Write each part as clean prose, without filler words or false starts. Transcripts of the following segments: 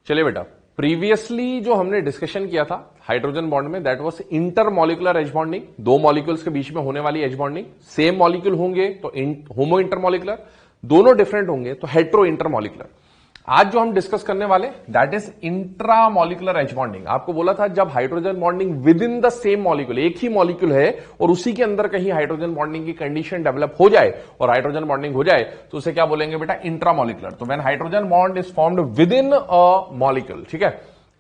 चलिए बेटा, प्रीवियसली जो हमने डिस्कशन किया था हाइड्रोजन बॉन्ड में, that was intermolecular as bonding, दो मॉलिक्यूल्स के बीच में होने वाली एज बॉन्डिंग। सेम मॉलिक्यूल होंगे तो होमो इंटरमॉलिक्यूलर, दोनों डिफरेंट होंगे तो हेट्रो इंटरमॉलिक्यूलर। आज जो हम डिस्कस करने वाले that is intramolecular as bonding. आपको बोला था जब hydrogen bonding within the same molecule, एक ही मॉलिक्यूल है और उसी के अंदर कहीं हाइड्रोजन बॉन्डिंग की कंडीशन डेवलप हो जाए और हाइड्रोजन बॉन्डिंग हो जाए तो उसे क्या बोलेंगे बेटा? इंट्रामॉलिक्यूलर। तो when hydrogen bond is formed with in a molecule, ठीक है।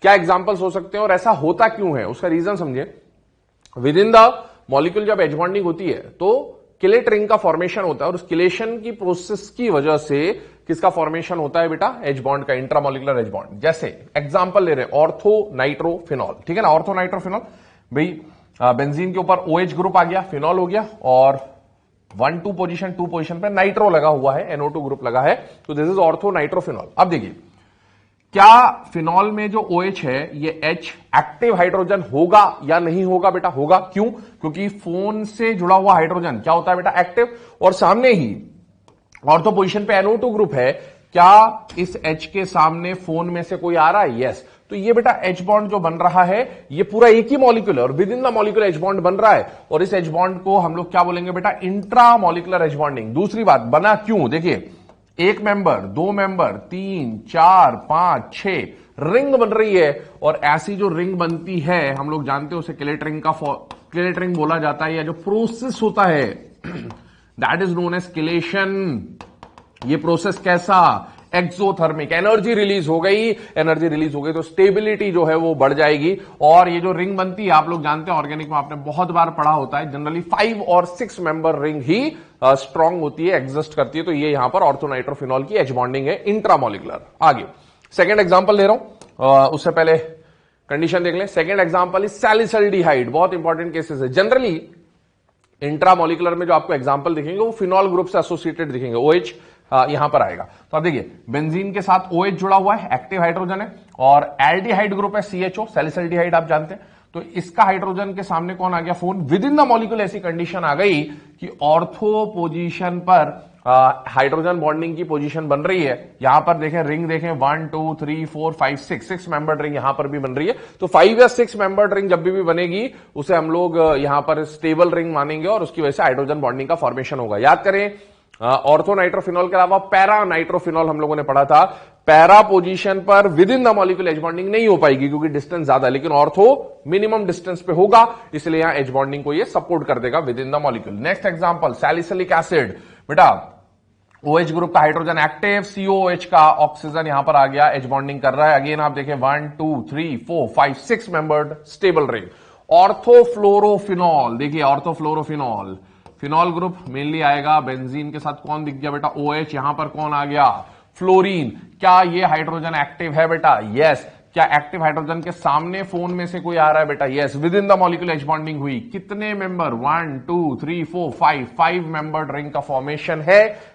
क्या एग्जांपल्स हो सकते हैं और ऐसा होता क्यों है, उसका रीजन समझिए। विद इन द मॉलिक्यूल जब एज बॉन्डिंग होती है तो किलेट रिंग का फॉर्मेशन होता है और उस किलेशन की प्रोसेस की वजह से किसका फॉर्मेशन होता है बेटा? एच बॉन्ड का, इंट्रामॉलिक्यूलर एच बॉन्ड। जैसे एग्जांपल ले रहे हैं ऑर्थो नाइट्रोफिनॉल, ठीक है ना। ऑर्थो नाइट्रोफिनॉल भाई, बेंजीन के ऊपर OH ग्रुप आ गया, फिनॉल हो गया और 1 2 पोजीशन पे नाइट्रो लगा हुआ है, NO2 ग्रुप लगा है, तो दिस इज ऑर्थो नाइट्रोफिनॉल। अब देखिए, क्या फिनॉल में जो OH है ये H एक्टिव हाइड्रोजन होगा या नहीं होगा बेटा? होगा। क्यों? क्योंकि फोन से जुड़ा हुआ हाइड्रोजन क्या होता है बेटा? एक्टिव। और सामने ही ऑर्थो पोजीशन पे NO2 ग्रुप है, क्या इस H के सामने फोन में से कोई आ रहा है? यस। तो ये बेटा H बॉन्ड जो बन रहा है ये पूरा एक ही मॉलिक्यूल है और with in the molecule H bond बन रहा है और इस H बॉन्ड को हम लोग क्या बोलेंगे बेटा? Intramolecular H bonding. दूसरी बात, बना क्यों? देखिए, एक मेंबर, दो मेंबर, 3 4 5 6 रिंग बन रही है और ऐसी जो रिंग बनती है हम लोग जानते हैं उसे किलेट रिंग बोला जाता है। या जो प्रोसेस होता है that is known as chelation. ये प्रोसेस कैसा? एक्सोथर्मिक। एनर्जी रिलीज हो गई, एनर्जी रिलीज हो गई तो स्टेबिलिटी जो है वो बढ़ जाएगी और ये जो रिंग बनती है आप लोग जानते हैं ऑर्गेनिक में आपने बहुत बार पढ़ा होता है, जनरली 5 और 6 मेंबर रिंग ही स्ट्रांग होती है, एग्जिस्ट करती है। तो ये यहां पर ऑर्थोनाइट्रोफिनॉल की एच बॉन्डिंग है, इंट्रामॉलिक्यूलर। आगे सेकेंड एग्जांपल ले रहा हूं, उससे पहले कंडीशन देख लें। Second example is salicylaldehyde. बहुत इंपॉर्टेंट केसेस है। जनरली इंट्रामॉलिक्यूलर में जो आपको एग्जांपल दिखेंगे वो फिनॉल ग्रुप से एसोसिएटेड दिखेंगे, OH यहां पर आएगा। तो आप देखिए, बेंजीन के साथ OH जुड़ा हुआ है, एक्टिव हाइड्रोजन है और एल्डिहाइड ग्रुप है CHO, सैलिसिल्डिहाइड आप जानते हैं। तो इसका हाइड्रोजन के सामने कौन आ गया? Phone. With in the molecule ऐसी कंडीशन आ गई कि ऑर्थो पोजीशन पर हाइड्रोजन बॉन्डिंग की पोजीशन बन रही है। यहां पर देखें, रिंग देखें, 1 2 3 4 5 6 मेंबर्ड रिंग यहां पर भी बन रही है। तो 5 या 6 मेंबर्ड रिंग जब भी बनेगी उसे हम लोग यहां पर स्टेबल रिंग मानेंगे और उसकी वजह से हाइड्रोजन बॉन्डिंग का फॉर्मेशन होगा। याद करें, ऑर्थो नाइट्रोफिनॉल के अलावा पैरा नाइट्रोफिनॉल हम लोगों ने पढ़ा था। पैरा पोजीशन पर with in the molecule H bonding नहीं हो पाएगी क्योंकि डिस्टेंस ज्यादा, लेकिन ऑर्थो मिनिमम डिस्टेंस पे होगा, इसलिए यहां एच बॉन्डिंग को ये सपोर्ट कर देगा with in the molecule. Next example, salicylic acid. बेटा OH ग्रुप का हाइड्रोजन एक्टिव, COOH का ऑक्सीजन यहां पर आ गया, एच बॉन्डिंग कर रहा है। अगेन आप देखें 1 2 3 4 5 6 मेंबर्ड स्टेबल रिंग। ऑर्थोफ्लोरोफिनॉल, देखिए ऑर्थोफ्लोरोफिनॉल, फिनॉल ग्रुप मेनली आएगा। बेंजीन के साथ कौन दिख गया बेटा? OH। यहां पर कौन आ गया? फ्लोरीन। क्या ये हाइड्रोजन एक्टिव है बेटा? यस। क्या एक्टिव हाइड्रोजन के सामने फोन में से कोई आ रहा है बेटा? Yes. With in the molecule H bonding हुई। कितने मेंबर? 1 2 3 4 5 मेंबर्ड रिंग का फॉर्मेशन है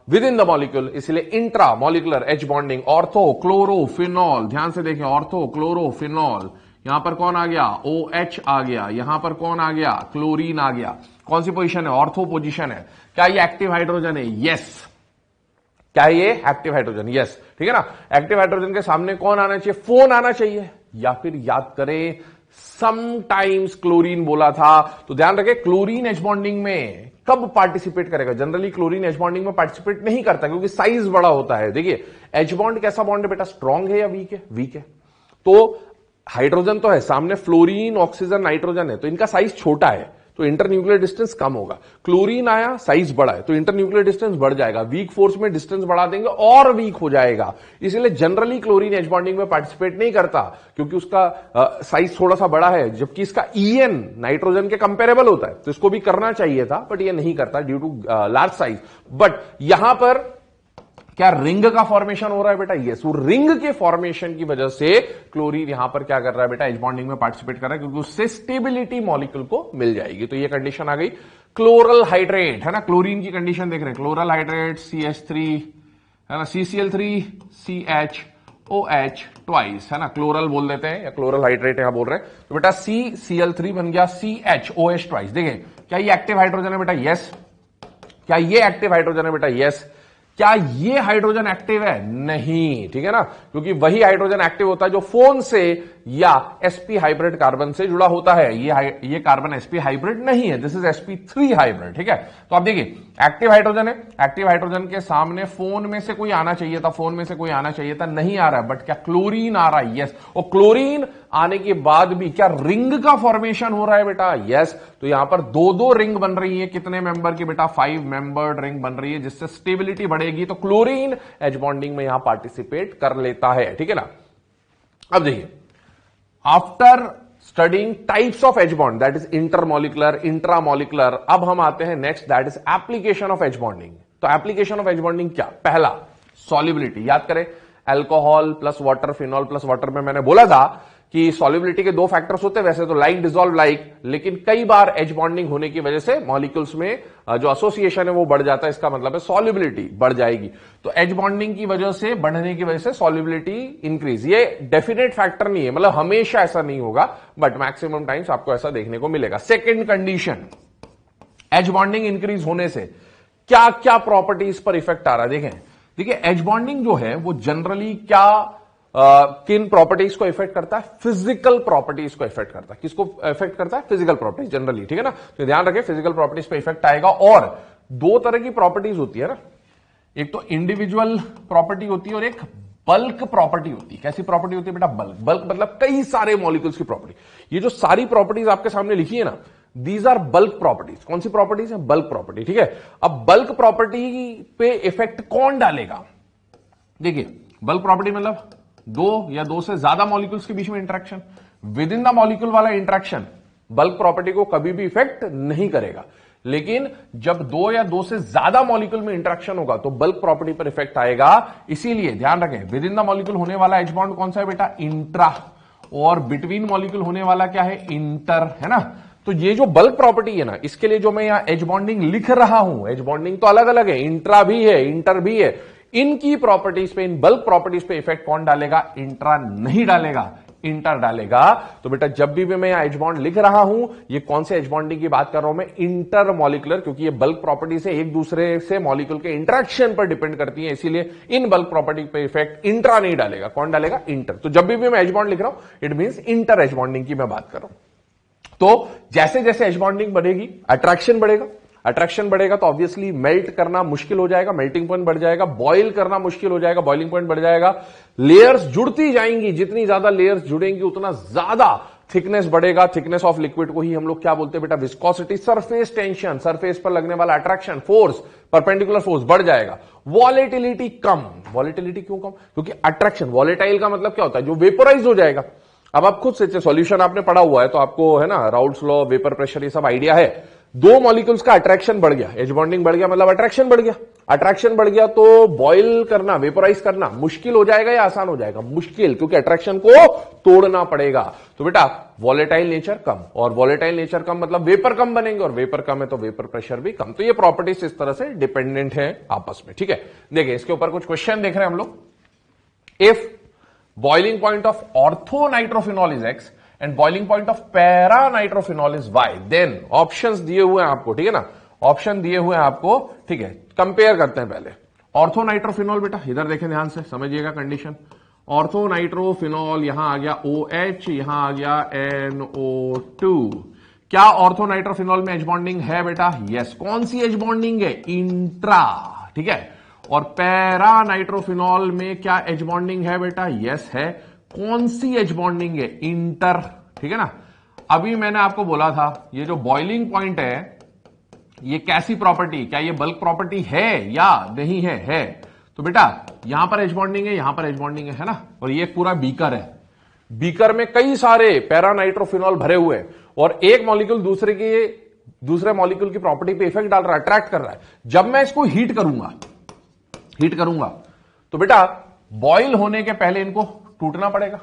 विद इन द मॉलिक्यूल, इसलिए intra molecular H bonding. Ortho chlorophenol, ध्यान से देखें, ऑर्थो क्लोरोफिनॉल। यहां पर कौन आ गया? OH आ गया। यहां पर कौन आ गया? क्लोरीन आ गया। कौन सी पोजीशन है? ऑर्थो पोजीशन है। क्या ये एक्टिव हाइड्रोजन है? यस। क्या ये एक्टिव हाइड्रोजन? यस। ठीक है ना। एक्टिव हाइड्रोजन के सामने कौन आना चाहिए? फोन आना चाहिए। या फिर याद करें, समटाइम्स क्लोरीन बोला था, तो ध्यान रखें क्लोरीन एच बॉन्डिंग में कब पार्टिसिपेट करेगा? जनरली क्लोरीन एच बॉन्डिंग में पार्टिसिपेट नहीं करता क्योंकि साइज बड़ा होता है। देखिए, एच बॉन्ड कैसा बॉन्ड है बेटा? स्ट्रांग है या वीक है? वीक है। तो हाइड्रोजन तो है सामने, फ्लोरीन ऑक्सीजन नाइट्रोजन है, तो इनका साइज छोटा है तो इंटरन्यूक्लियर डिस्टेंस कम होगा। क्लोरीन आया, साइज बड़ा है तो इंटरन्यूक्लियर डिस्टेंस बढ़ जाएगा। वीक फोर्स में डिस्टेंस बढ़ा देंगे और वीक हो जाएगा। इसलिए जनरली क्लोरीन एच बॉन्डिंग में पार्टिसिपेट नहीं करता क्योंकि उसका साइज थोड़ा सा बड़ा है, जबकि इसका EN नाइट्रोजन के कंपेरेबल होता है, तो इसको भी करना चाहिए था बट ये नहीं करता due to large size. But यहां पर क्या रिंग का फॉर्मेशन हो रहा है बेटा? यस। वो रिंग के फॉर्मेशन की वजह से क्लोरीन यहां पर क्या कर रहा है बेटा? एच बॉन्डिंग में पार्टिसिपेट कर रहा है क्योंकि उससे स्टेबिलिटी मॉलिक्यूल को मिल जाएगी। तो ये कंडीशन आ गई। क्लोरल हाइड्रेट है ना, क्लोरीन की कंडीशन देख रहे हैं। क्लोरल हाइड्रेट CH3 है ना, CCl3 CHOH ट्वाइस है ना, क्लोरल बोल देते हैं या क्लोरल हाइड्रेट यहां बोल रहे हैं। तो बेटा CCl3 बन गया CHOH ट्वाइस। देखें, क्या ये एक्टिव हाइड्रोजन है बेटा? यस। क्या ये एक्टिव हाइड्रोजन है बेटा? यस। क्या ये हाइड्रोजन एक्टिव है? नहीं, ठीक है ना, क्योंकि वही हाइड्रोजन एक्टिव होता है जो फोन से या sp हाइब्रिड कार्बन से जुड़ा होता है। ये कार्बन sp हाइब्रिड नहीं है, दिस इज sp3 हाइब्रिड, ठीक है। तो आप देखिए एक्टिव हाइड्रोजन है, एक्टिव हाइड्रोजन के सामने फोन में से कोई आना चाहिए था, फोन में से कोई आना चाहिए था, नहीं आ रहा है, बट क्या क्लोरीन आ रहा है? यस। और क्लोरीन आने के बाद भी क्या रिंग का फॉर्मेशन हो रहा है बेटा? यस। तो यहां पर दो दो रिंग बन रही है, कितने मेंबर की बेटा? 5 मेंबर्ड रिंग बन रही है, जिससे स्टेबिलिटी बढ़ेगी, तो क्लोरीन एच बॉन्डिंग में यहां पार्टिसिपेट कर लेता है, ठीक है ना। अब देखिए, after studying types of H bond, that is intermolecular, intramolecular, अब हम आते हैं next, that is application of H bonding. तो एप्लीकेशन ऑफ एच बॉन्डिंग क्या? पहला सॉल्युबिलिटी, याद करें alcohol plus water, phenol plus water में मैंने बोला था कि सॉल्युबिलिटी के दो फैक्टर्स होते हैं, वैसे तो लाइक डिसॉल्व लाइक, लेकिन कई बार एच बॉन्डिंग होने की वजह से मॉलिक्यूल्स में जो एसोसिएशन है वो बढ़ जाता है, इसका मतलब है सॉल्युबिलिटी बढ़ जाएगी। तो एच बॉन्डिंग की वजह से, बढ़ने की वजह से सॉल्युबिलिटी इंक्रीज, ये डेफिनेट फैक्टर नहीं है, मतलब हमेशा ऐसा नहीं होगा, बट मैक्सिमम टाइम्स आपको ऐसा देखने को मिलेगा। Second condition, H bonding increase होने से क्या क्या प्रॉपर्टीज पर इफेक्ट आ रहा है? देखिए एच बॉन्डिंग जो है वो जनरली क्या किन प्रॉपर्टीज को इफेक्ट करता है? फिजिकल प्रॉपर्टीज को इफेक्ट करता है। किसको इफेक्ट करता है? फिजिकल प्रॉपर्टीज जनरली, ठीक है ना। तो ध्यान रखें, फिजिकल प्रॉपर्टीज पे इफेक्ट आएगा। और दो तरह की प्रॉपर्टीज होती है ना, एक तो इंडिविजुअल प्रॉपर्टी होती है और एक बल्क प्रॉपर्टी होती है। कैसी प्रॉपर्टी होती है बेटा? बल्क। बल्क मतलब कई सारे मॉलिक्यूल्स की प्रॉपर्टी। ये जो सारी प्रॉपर्टीज आपके सामने लिखी है ना, दीज आर बल्क प्रॉपर्टीज। कौन सी प्रॉपर्टीज है? बल्क प्रॉपर्टी, ठीक है। अब बल्क प्रॉपर्टी पे इफेक्ट कौन डालेगा? देखिए बल्क प्रॉपर्टी मतलब दो या दो से ज्यादा मॉलिक्यूल्स के बीच में interaction, with in the molecule वाला इंटरेक्शन बल्क प्रॉपर्टी को कभी भी इफेक्ट नहीं करेगा। लेकिन जब दो या दो से ज्यादा मॉलिक्यूल में इंटरेक्शन होगा तो बल्क प्रॉपर्टी पर इफेक्ट आएगा। इसीलिए ध्यान रखें, विद इन द मॉलिक्यूल होने वाला एच बॉन्ड कौन सा है बेटा? इंट्रा। और बिटवीन मॉलिक्यूल होने वाला क्या है? इंटर, है ना। तो ये जो बल्क प्रॉपर्टी है ना, इसके लिए जो मैं यहां एच बॉन्डिंग लिख रहा हूं, एच बॉन्डिंग तो अलग अलग है, इंट्रा भी है, इंटर भी है, इनकी प्रॉपर्टीज पे, इन बल्क प्रॉपर्टीज पे इफेक्ट कौन डालेगा? इंट्रा नहीं डालेगा, इंटर डालेगा। तो बेटा जब भी मैं यहां एच बॉन्ड लिख रहा हूं, ये कौन से एच बॉन्डिंग की बात कर रहा हूं मैं? इंटर मॉलिकुलर, क्योंकि ये बल्क प्रॉपर्टी से एक दूसरे से मॉलिक्यूल के इंटरेक्शन पर डिपेंड करती है, इसीलिए इन बल्क प्रॉपर्टी पे इफेक्ट इंट्रा नहीं डालेगा। कौन डालेगा? इंटर। तो जब भी मैं एच बॉन्ड लिख रहा हूं, it means inter H bonding की मैं बात कर रहा हूं। तो जैसे जैसे एच बॉन्डिंग बढ़ेगी, अट्रैक्शन बढ़ेगा, अट्रैक्शन बढ़ेगा तो ऑब्वियसली मेल्ट करना मुश्किल हो जाएगा, मेल्टिंग पॉइंट बढ़ जाएगा, बॉयल करना मुश्किल हो जाएगा, बॉइलिंग पॉइंट बढ़ जाएगा, लेयर्स जुड़ती जाएंगी, जितनी ज्यादा लेयर्स जुड़ेंगी उतना ज्यादा थिकनेस बढ़ेगा। थिकनेस ऑफ लिक्विड को ही हम लोग क्या बोलते हैं बेटा? विस्कोसिटी। सरफेस टेंशन, सरफेस पर लगने वाला अट्रैक्शन फोर्स, परपेंडिकुलर फोर्स बढ़ जाएगा। वॉलेटिलिटी कम। वॉलेटिलिटी क्यों कम? क्योंकि अट्रैक्शन, वॉलेटाइल का मतलब क्या होता है? जो वेपोराइज हो जाएगा। अब आप खुद से सॉल्यूशन आपने पढ़ा हुआ है तो आपको है ना, राउल्ट्स लॉ, वेपर प्रेशर, ये सब आइडिया है। दो मॉलिक्यूल्स का अट्रैक्शन बढ़ गया, एच बॉन्डिंग बढ़ गया मतलब अट्रैक्शन बढ़ गया। अट्रैक्शन बढ़ गया तो बॉयल करना, वेपोराइज करना मुश्किल हो जाएगा या आसान हो जाएगा? मुश्किल, क्योंकि अट्रैक्शन को तोड़ना पड़ेगा। तो बेटा वॉलेटाइल नेचर कम, और वॉलेटाइल नेचर कम मतलब वेपर कम बनेंगे, और वेपर कम है तो वेपर प्रेशर भी कम। तो ये प्रॉपर्टीज इस तरह से डिपेंडेंट है आपस में, ठीक है। देखिए इसके ऊपर कुछ क्वेश्चन देख रहे हैं हम लोग। If boiling point of orthonitrophenol is X and boiling point of para-nitrophenol is Y, then options दिए हुए हैं आपको, ठीक है ना, ऑप्शन दिए हुए हैं आपको, ठीक है। कंपेयर करते हैं पहले ऑर्थोनाइट्रोफिनॉल, बेटा इधर देखें ध्यान से, समझिएगा कंडीशन। ऑर्थोनाइट्रोफिनॉल यहां आ गया OH, यहां आ गया NO2। क्या ऑर्थोनाइट्रोफिनॉल में एच बॉन्डिंग है बेटा? यस। कौन सी एच बॉन्डिंग है? इंट्रा, ठीक है। और पैरा नाइट्रोफिनॉल में क्या एच बॉन्डिंग है बेटा? यस है। कौन सी एच बॉन्डिंग है? इंटर, ठीक है ना। अभी मैंने आपको बोला था ये जो बॉइलिंग पॉइंट है, ये कैसी प्रॉपर्टी, क्या ये बल्क प्रॉपर्टी है या नहीं है? है। तो बेटा यहां पर एच बॉन्डिंग है, यहां पर एच बॉन्डिंग है ना। और ये पूरा बीकर है, बीकर में कई सारे पैरा नाइट्रोफिनॉल भरे हुए हैं, और एक मॉलिक्यूल दूसरे मॉलिक्यूल की प्रॉपर्टी पे इफेक्ट डाल रहा है, अट्रैक्ट कर रहा है। जब मैं इसको हीट करूंगा तो बेटा बॉईल होने के पहले इनको टूटना पड़ेगा,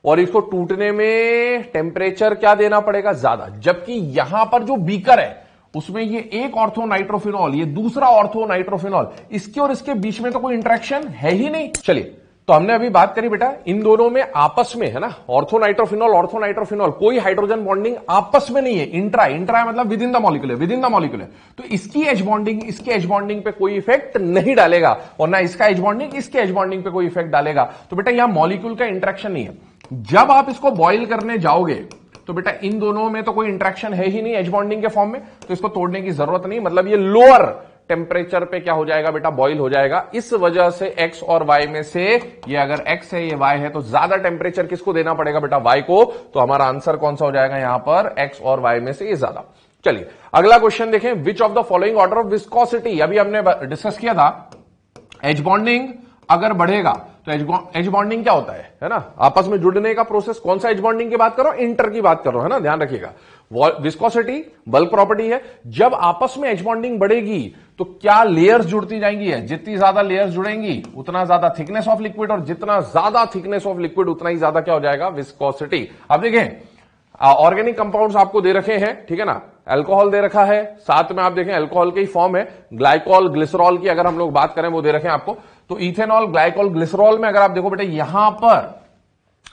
और इसको टूटने में टेम्परेचर क्या देना पड़ेगा? ज्यादा। जबकि यहां पर जो बीकर है उसमें ये एक ऑर्थोनाइट्रोफिनॉल, ये दूसरा ऑर्थोनाइट्रोफिनॉल, इसके और इसके बीच में तो कोई इंटरेक्शन है ही नहीं। चलिए तो हमने अभी बात करी बेटा इन दोनों में आपस में, है ना, ऑर्थोनाइट्रोफिनॉल, कोई हाइड्रोजन बॉन्डिंग आपस में नहीं है। इंट्रा मतलब विद इन द मॉलिक्यूल है, तो इसकी एच बॉन्डिंग इसके एच बॉन्डिंग पे कोई इफेक्ट नहीं डालेगा और ना इसका एच बॉन्डिंग इसके एच बॉन्डिंग पे कोई इफेक्ट डालेगा। तो बेटा यहां मॉलिक्यूल का इंटरेक्शन नहीं है। जब आप इसको बॉयल करने जाओगे तो बेटा इन दोनों में तो कोई इंटरेक्शन है ही नहीं एच बॉन्डिंग के फॉर्म में, तो इसको तोड़ने की जरूरत नहीं। मतलब ये लोअर टेम्परेचर पे क्या हो जाएगा बेटा, बॉईल हो जाएगा। इस वजह से एक्स और वाई में से ये अगर एक्स है ये वाई है, तो ज्यादा टेम्परेचर किसको देना पड़ेगा बेटा, वाई को। तो हमारा आंसर कौन सा हो जाएगा यहां पर, एक्स और वाई में से ये ज्यादा। चलिए अगला क्वेश्चन देखें, which of the following order of viscosity, अभी हमने डिस्कस किया था एच बॉन्डिंग अगर बढ़ेगा तो एच बॉन्डिंग क्या होता है ना, आपस में जुड़ने का प्रोसेस। कौन सा एच बॉन्डिंग की बात करो, इंटर की बात करो, है ना, ध्यान रखिएगा। विस्कोसिटी बल्क प्रॉपर्टी है। जब आपस में एच बॉन्डिंग बढ़ेगी तो क्या लेयर्स जुड़ती जाएंगी, है जितनी ज्यादा लेयर्स जुड़ेंगी उतना ज्यादा थिकनेस ऑफ लिक्विड, और जितना ज्यादा थिकनेस ऑफ लिक्विड उतना ही ज्यादा क्या हो जाएगा, विस्कोसिटी। अब देखें ऑर्गेनिक कंपाउंड्स आपको दे रखे हैं, ठीक है ना, अल्कोहल दे रखा है, साथ में आप देखें अल्कोहल की फॉर्म है ग्लाइकॉल ग्लिसरॉल की, अगर हम लोग बात करें वो दे रखे हैं आपको। तो इथेनॉल ग्लाइकॉल ग्लिसरॉल में अगर आप देखो बेटा यहां पर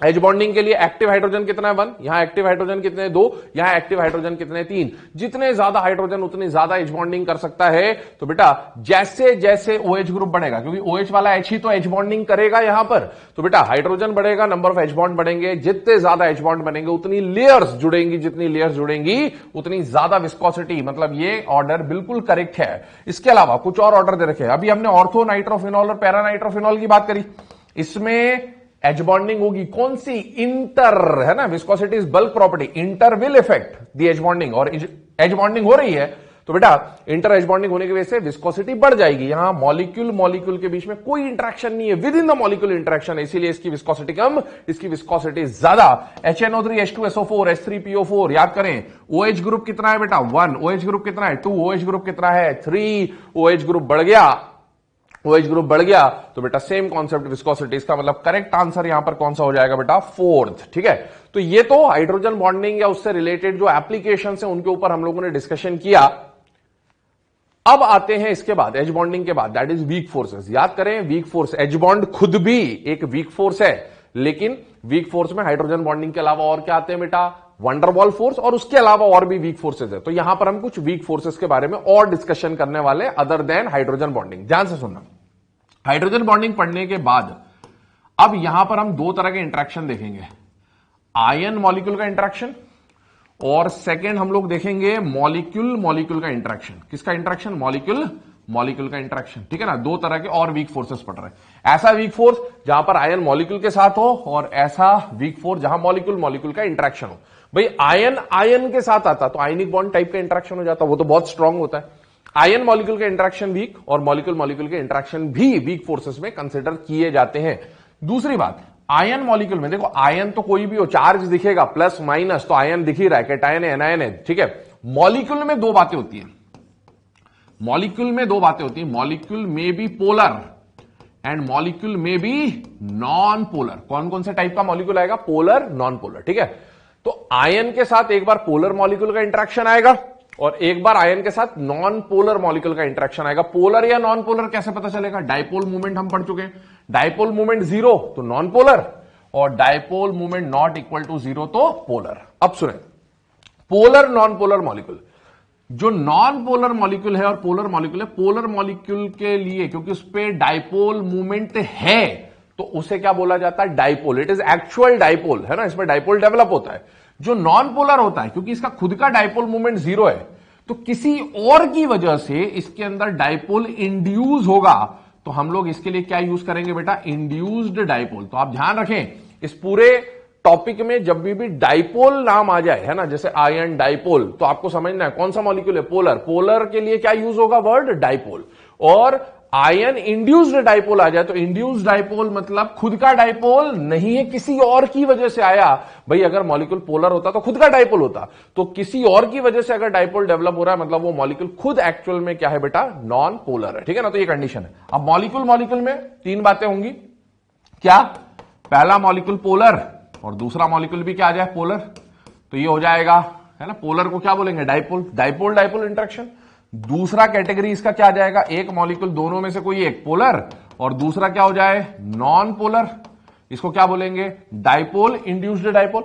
एच बॉन्डिंग के लिए एक्टिव हाइड्रोजन कितना है 1, यहां एक्टिव हाइड्रोजन कितने 2, यहां एक्टिव हाइड्रोजन कितने 3। जितने ज्यादा हाइड्रोजन उतनी ज्यादा एच बॉन्डिंग कर सकता है। तो बेटा जैसे जैसे OH ग्रुप बढ़ेगा, क्योंकि OH वाला H ही तो एच बॉन्डिंग करेगा यहां पर, तो बेटा हाइड्रोजन बढ़ेगा, नंबर ऑफ एच बॉन्ड बढ़ेंगे। जितने ज्यादा एच बॉन्ड बनेंगे उतनी लेयर्स जुड़ेंगी, जितनी लेयर्स जुड़ेंगी उतनी ज्यादा विस्कोसिटी। मतलब ये ऑर्डर बिल्कुल करेक्ट है। इसके अलावा कुछ और ऑर्डर दे रखे हैं। अभी हमने ऑर्थो नाइट्रोफिनॉल और पैरा नाइट्रोफिनॉल की बात करी, इसमें एच बॉन्डिंग होगी कौन सी, इंटर, है ना, viscosity is bulk property, inter will effect the H bonding, और एच बॉन्डिंग हो रही है तो बेटा इंटर एच बॉन्डिंग होने की वजह से विस्कोसिटी बढ़ जाएगी। यहां मॉलिक्यूल के बीच में कोई इंटरेक्शन नहीं है, with in the molecule interaction है, इसीलिए इसकी विस्कोसिटी कम, इसकी विस्कोसिटी ज्यादा। HNO3 H2SO4 H3PO4 याद करें, OH ग्रुप कितना है बेटा 1, OH ग्रुप कितना है 2, OH ग्रुप कितना है 3, OH ग्रुप बढ़ गया, OH ग्रुप बढ़ गया तो बेटा सेम कॉन्सेप्ट विस्कोसिटी। इसका मतलब करेक्ट आंसर यहां पर कौन सा हो जाएगा बेटा, 4th। ठीक है, तो ये तो हाइड्रोजन बॉन्डिंग या उससे रिलेटेड जो एप्लीकेशन है उनके ऊपर हम लोगों ने डिस्कशन किया। अब आते हैं इसके बाद एच बॉन्डिंग के बाद, दैट इज वीक फोर्सेस। याद करें वीक फोर्स, एच बॉन्ड खुद भी एक वीक फोर्स है, लेकिन वीक फोर्स में हाइड्रोजन बॉन्डिंग के अलावा और क्या आते हैं बेटा, वंडरवॉल फोर्स, और उसके अलावा और भी वीक फोर्सेस है। तो यहां पर हम कुछ वीक फोर्सेस के बारे में और डिस्कशन करने वाले अदर देन हाइड्रोजन बॉन्डिंग। ध्यान से सुनना, हाइड्रोजन बॉन्डिंग पढ़ने के बाद अब यहां पर हम दो तरह के इंटरेक्शन देखेंगे, आयन मॉलिक्यूल का इंटरेक्शन, और सेकेंड हम लोग देखेंगे मॉलिक्यूल का इंटरेक्शन। किसका इंटरेक्शन, मॉलिक्यूल का इंटरेक्शन। ठीक है ना, दो तरह के और वीक फोर्सेस पढ़ रहे हैं। ऐसा वीक फोर्स जहां पर आयन मॉलिक्यूल के साथ हो, और ऐसा वीक फोर्स जहां मॉलिक्यूल का इंटरेक्शन हो। भाई आयन के साथ आता तो आयनिक बॉन्ड टाइप का इंटरेक्शन हो जाता, वो तो बहुत स्ट्रांग होता है। आयन मॉलिक्यूल के इंटरेक्शन वीक, और मॉलिक्यूल के इंटरेक्शन भी वीक फोर्सेस में कंसिडर किए जाते हैं। दूसरी बात, आयन मॉलिक्यूल में देखो, आयन तो कोई भी हो, चार्ज दिखेगा प्लस माइनस, तो आयन दिख ही रहा है, कैटायन है एनायन है। ठीक है, मॉलिक्यूल में दो बातें होती है, मॉलिक्यूल में बी पोलर एंड मॉलिक्यूल में बी नॉन पोलर। कौन कौन से टाइप का मॉलिक्यूल आएगा, पोलर नॉन पोलर। ठीक है, तो आयन के साथ एक बार पोलर मॉलिक्यूल का इंटरेक्शन आएगा और एक बार आयन के साथ नॉन पोलर मॉलिक्यूल का इंटरेक्शन आएगा। पोलर या नॉन पोलर कैसे पता चलेगा, डायपोल मूवमेंट हम पढ़ चुके हैं, डायपोल मूवमेंट 0 तो नॉन पोलर, और dipole movement not equal to 0 तो पोलर। अब सुने, पोलर नॉन पोलर मॉलिक्यूल, जो नॉन पोलर मॉलिक्यूल है और पोलर मॉलिक्यूल है, पोलर मॉलिक्यूल के लिए क्योंकि उस पर डायपोल मूवमेंट है तो उसे क्या बोला जाता है, dipole. It is actual dipole, है ना, इसमें डायपोल डेवलप होता है। जो नॉन पोलर होता है, क्योंकि इसका खुद का डायपोल मूवमेंट 0 है, तो किसी और की वजह से इसके अंदर डायपोल इंड्यूस होगा, तो हम लोग इसके लिए क्या यूज करेंगे बेटा, इंड्यूस्ड डायपोल। तो आप ध्यान रखें, इस पूरे टॉपिक में जब भी डायपोल नाम आ जाए, है ना, जैसे आयन डायपोल, तो आपको समझना है कौन सा मॉलिक्यूल है, पोलर। पोलर के लिए क्या यूज होगा, वर्ड डायपोल। और आयन इंड्यूस्ड डायपोल आ जाए तो इंड्यूस्ड डायपोल मतलब खुद का डायपोल नहीं है, किसी और की वजह से आया। भाई अगर मॉलिक्यूल पोलर होता तो खुद का डायपोल होता, तो किसी और की वजह से अगर डायपोल डेवलप हो रहा है मतलब वो मॉलिक्यूल खुद एक्चुअल में क्या है बेटा, नॉन पोलर है। ठीक है ना, तो ये कंडीशन है। अब मॉलिक्यूल में तीन बातें होंगी, क्या, पहला मॉलिक्यूल पोलर और दूसरा मॉलिक्यूल भी क्या आ जाए, पोलर, तो ये हो जाएगा, है ना, पोलर को क्या बोलेंगे, डायपोल, डायपोल इंटरेक्शन। दूसरा कैटेगरी इसका क्या आ जाएगा, एक मॉलिक्यूल दोनों में से कोई एक पोलर और दूसरा क्या हो जाए, नॉन पोलर, इसको क्या बोलेंगे, डाइपोल इंड्यूस्ड डाइपोल।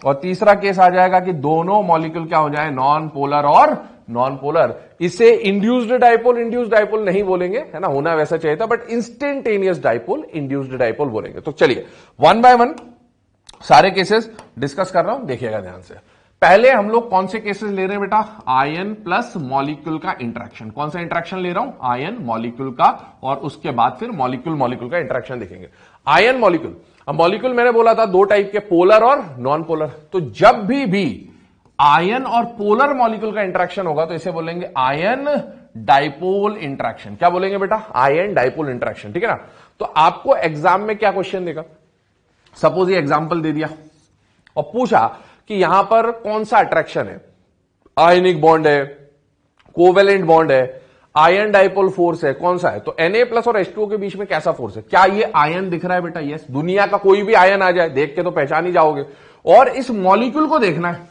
और तीसरा केस आ जाएगा कि दोनों मॉलिक्यूल क्या हो जाए, नॉन पोलर और नॉन पोलर। इसे इंड्यूस्ड डाइपोल इंड्यूस्ड डाइपोल नहीं बोलेंगे, है ना, होना वैसा चाहिए था, but instantaneous dipole induced dipole बोलेंगे। तो चलिए वन बाय वन सारे केसेस डिस्कस कर रहा हूं, देखिएगा ध्यान से। पहले हम लोग कौन से केसेस ले रहे हैं बेटा, आयन प्लस मॉलिक्यूल का इंटरेक्शन। कौन सा इंटरेक्शन ले रहा हूं, आयन मॉलिक्यूल का, और उसके बाद फिर मॉलिक्यूल मॉलिक्यूल का इंटरेक्शन देखेंगे। आयन मॉलिक्यूल, अब मॉलिक्यूल मैंने बोला था दो टाइप के, पोलर और नॉन पोलर। तो जब भी आयन और पोलर मॉलिक्यूल का इंटरेक्शन होगा तो इसे बोलेंगे आयन डाइपोल इंटरेक्शन। क्या बोलेंगे बेटा, आयन डाइपोल इंटरेक्शन, ठीक है ना। तो आपको एग्जाम में क्या क्वेश्चन देगा, सपोज ये एग्जाम्पल दे दिया और पूछा कि यहां पर कौन सा अट्रैक्शन है, आयनिक बॉन्ड है, कोवेलेंट बॉन्ड है, आयन डाइपोल फोर्स है, कौन सा है। तो Na प्लस और H2O के बीच में कैसा फोर्स है, क्या ये आयन दिख रहा है बेटा, यस। दुनिया का कोई भी आयन आ जाए, देख के तो पहचान ही जाओगे। और इस मॉलिक्यूल को देखना है,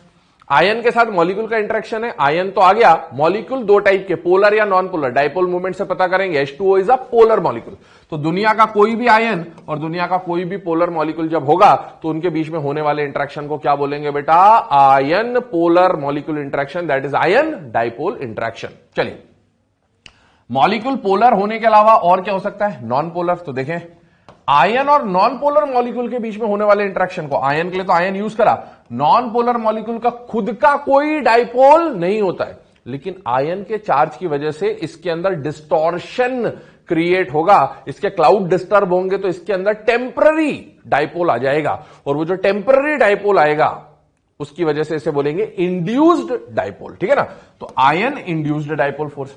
आयन के साथ मॉलिक्यूल का इंटरेक्शन है, आयन तो आ गया, मॉलिक्यूल दो टाइप के, पोलर या नॉन पोलर। डाइपोल मूवमेंट से पता करेंगे, H2O is a polar molecule. तो दुनिया का कोई भी आयन और दुनिया का कोई भी पोलर मॉलिक्यूल जब होगा तो उनके बीच में होने वाले इंटरेक्शन को क्या बोलेंगे बेटा, ion polar molecule interaction, that is ion dipole interaction. चलिए, मॉलिक्यूल पोलर होने के अलावा और क्या हो सकता है, नॉन पोलर। तो देखें, आयन और नॉन पोलर मॉलिक्यूल के बीच में होने वाले इंटरेक्शन को, आयन के लिए तो आयन यूज करा, नॉन पोलर मॉलिक्यूल का खुद का कोई डाइपोल नहीं होता है, लेकिन आयन के चार्ज की वजह से इसके अंदर डिस्टॉर्शन क्रिएट होगा, इसके क्लाउड डिस्टर्ब होंगे तो इसके अंदर टेम्पररी डाइपोल आ जाएगा, और वो जो टेम्पररी डाइपोल आएगा उसकी वजह से इसे बोलेंगे इंड्यूस्ड डाइपोल, ठीक है ना। तो आयन इंड्यूस्ड डाइपोल फोर्स।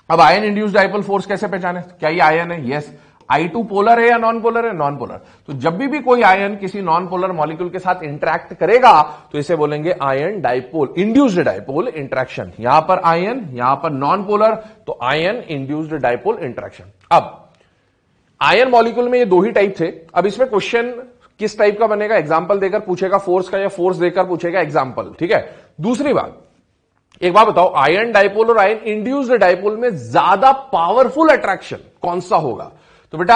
अब आयन इंड्यूस्ड डाइपोल फोर्स कैसे पहचाने, क्या ये आयन है, यस। I2 पोलर है या नॉन पोलर है, नॉन पोलर। तो जब भी कोई आयन किसी नॉन पोलर मॉलिक्यूल के साथ इंटरैक्ट करेगा तो इसे बोलेंगे ion dipole induced dipole interaction. यहां पर आयन, यहां पर नॉन पोलर, तो आयन इंड्यूस्ड डाइपोल इंटरेक्शन। अब आयन मॉलिक्यूल में ये दो ही टाइप थे। अब इसमें क्वेश्चन किस टाइप का बनेगा, एग्जाम्पल देकर पूछेगा फोर्स का या फोर्स देकर पूछेगा एग्जाम्पल, ठीक है। दूसरी बात, एक बात बताओ, आयन डाइपोल और आयन इंड्यूस्ड डाइपोल में ज्यादा पावरफुल अट्रैक्शन कौन सा होगा। तो बेटा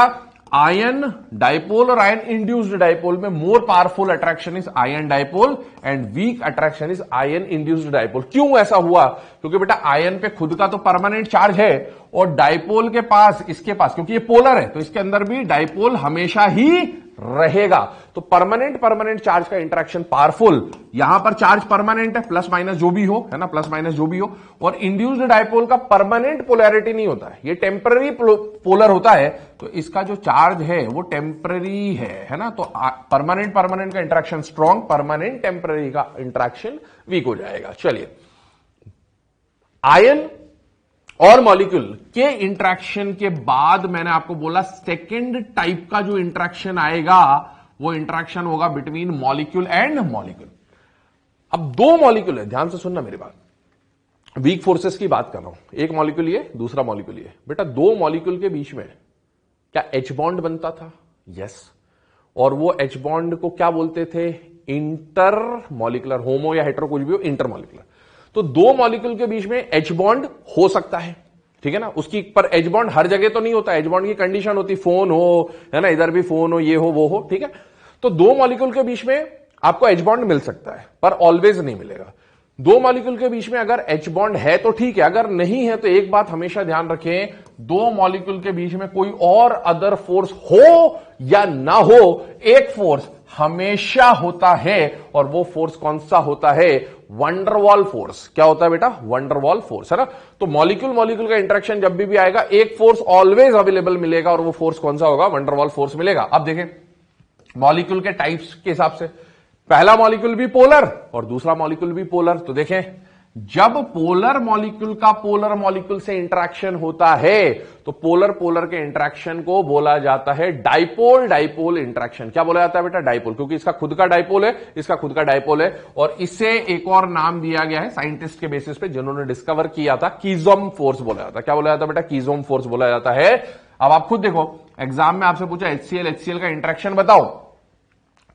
आयन डाइपोल और आयन इंड्यूस्ड डाइपोल में more powerful attraction is ion dipole and weak attraction is ion induced dipole. क्यों ऐसा हुआ, क्योंकि बेटा आयन पे खुद का तो परमानेंट चार्ज है और डाइपोल के पास, इसके पास, क्योंकि ये पोलर है तो इसके अंदर भी डाइपोल हमेशा ही रहेगा। तो परमानेंट चार्ज का इंटरेक्शन पावरफुल, यहां पर चार्ज परमानेंट है, प्लस माइनस जो भी हो, है ना, प्लस माइनस जो भी हो। और इंड्यूस्ड डाइपोल का परमानेंट पोलैरिटी नहीं होता है, ये टेम्पररी पोलर होता है, तो इसका जो चार्ज है वो टेम्पररी है ना। तो परमानेंट का इंटरेक्शन स्ट्रॉन्ग, परमानेंट टेम्पररी का इंटरेक्शन वीक हो जाएगा। चलिए, आयन और मॉलिक्यूल के इंटरेक्शन के बाद मैंने आपको बोला सेकेंड टाइप का जो इंटरेक्शन आएगा वो इंटरेक्शन होगा बिटवीन मॉलिक्यूल एंड मॉलिक्यूल। अब दो मॉलिक्यूल है, ध्यान से सुनना मेरी बात, वीक फोर्सेस की बात कर रहा हूं, एक मॉलिक्यूल ये, दूसरा मॉलिक्यूल ये। बेटा दो मॉलिक्यूल के बीच में क्या एच बॉन्ड बनता था, यस। और वो एच बॉन्ड को क्या बोलते थे, इंटर मॉलिकुलर, होमो या हेटेरो कुछ भी हो, इंटर मॉलिकुलर। तो दो मॉलिक्यूल के बीच में एच बॉन्ड हो सकता है, ठीक है ना। उसकी पर एच बॉन्ड हर जगह तो नहीं होता, एच बॉन्ड की कंडीशन होती, फोन हो, है ना, इधर भी फोन हो, ये हो वो हो, ठीक है। तो दो मॉलिक्यूल के बीच में आपको एच बॉन्ड मिल सकता है, पर ऑलवेज नहीं मिलेगा। दो मॉलिक्यूल के बीच में अगर एच बॉन्ड है तो ठीक है, अगर नहीं है तो एक बात हमेशा ध्यान रखें, दो मॉलिक्यूल के बीच में कोई और अदर फोर्स हो या ना हो, एक फोर्स हमेशा होता है, और वो फोर्स कौन सा होता है, वंडरवॉल फोर्स। क्या होता है बेटा, वंडरवॉल फोर्स, है ना। तो मॉलिक्यूल का इंटरेक्शन जब भी आएगा एक फोर्स ऑलवेज अवेलेबल मिलेगा, और वो फोर्स कौन सा होगा, वंडरवॉल फोर्स मिलेगा। अब देखें मॉलिक्यूल के टाइप्स के हिसाब से, पहला मॉलिक्यूल भी पोलर और दूसरा मॉलिक्यूल भी पोलर। तो देखें, जब पोलर मॉलिक्यूल का पोलर मॉलिक्यूल से इंटरेक्शन होता है तो पोलर के इंटरेक्शन को बोला जाता है डाइपोल इंटरेक्शन। क्या बोला जाता है बेटा, डाइपोल, क्योंकि इसका खुद का डाइपोल है, इसका खुद का डाइपोल है। और इसे एक और नाम दिया गया है साइंटिस्ट के बेसिस पे जिन्होंने डिस्कवर किया था, कीजोम फोर्स बोला जाता है। क्या बोला जाता है बेटा, कीजोम फोर्स बोला जाता है। अब आप खुद देखो, एग्जाम में आपसे पूछा HCl का इंटरेक्शन बताओ,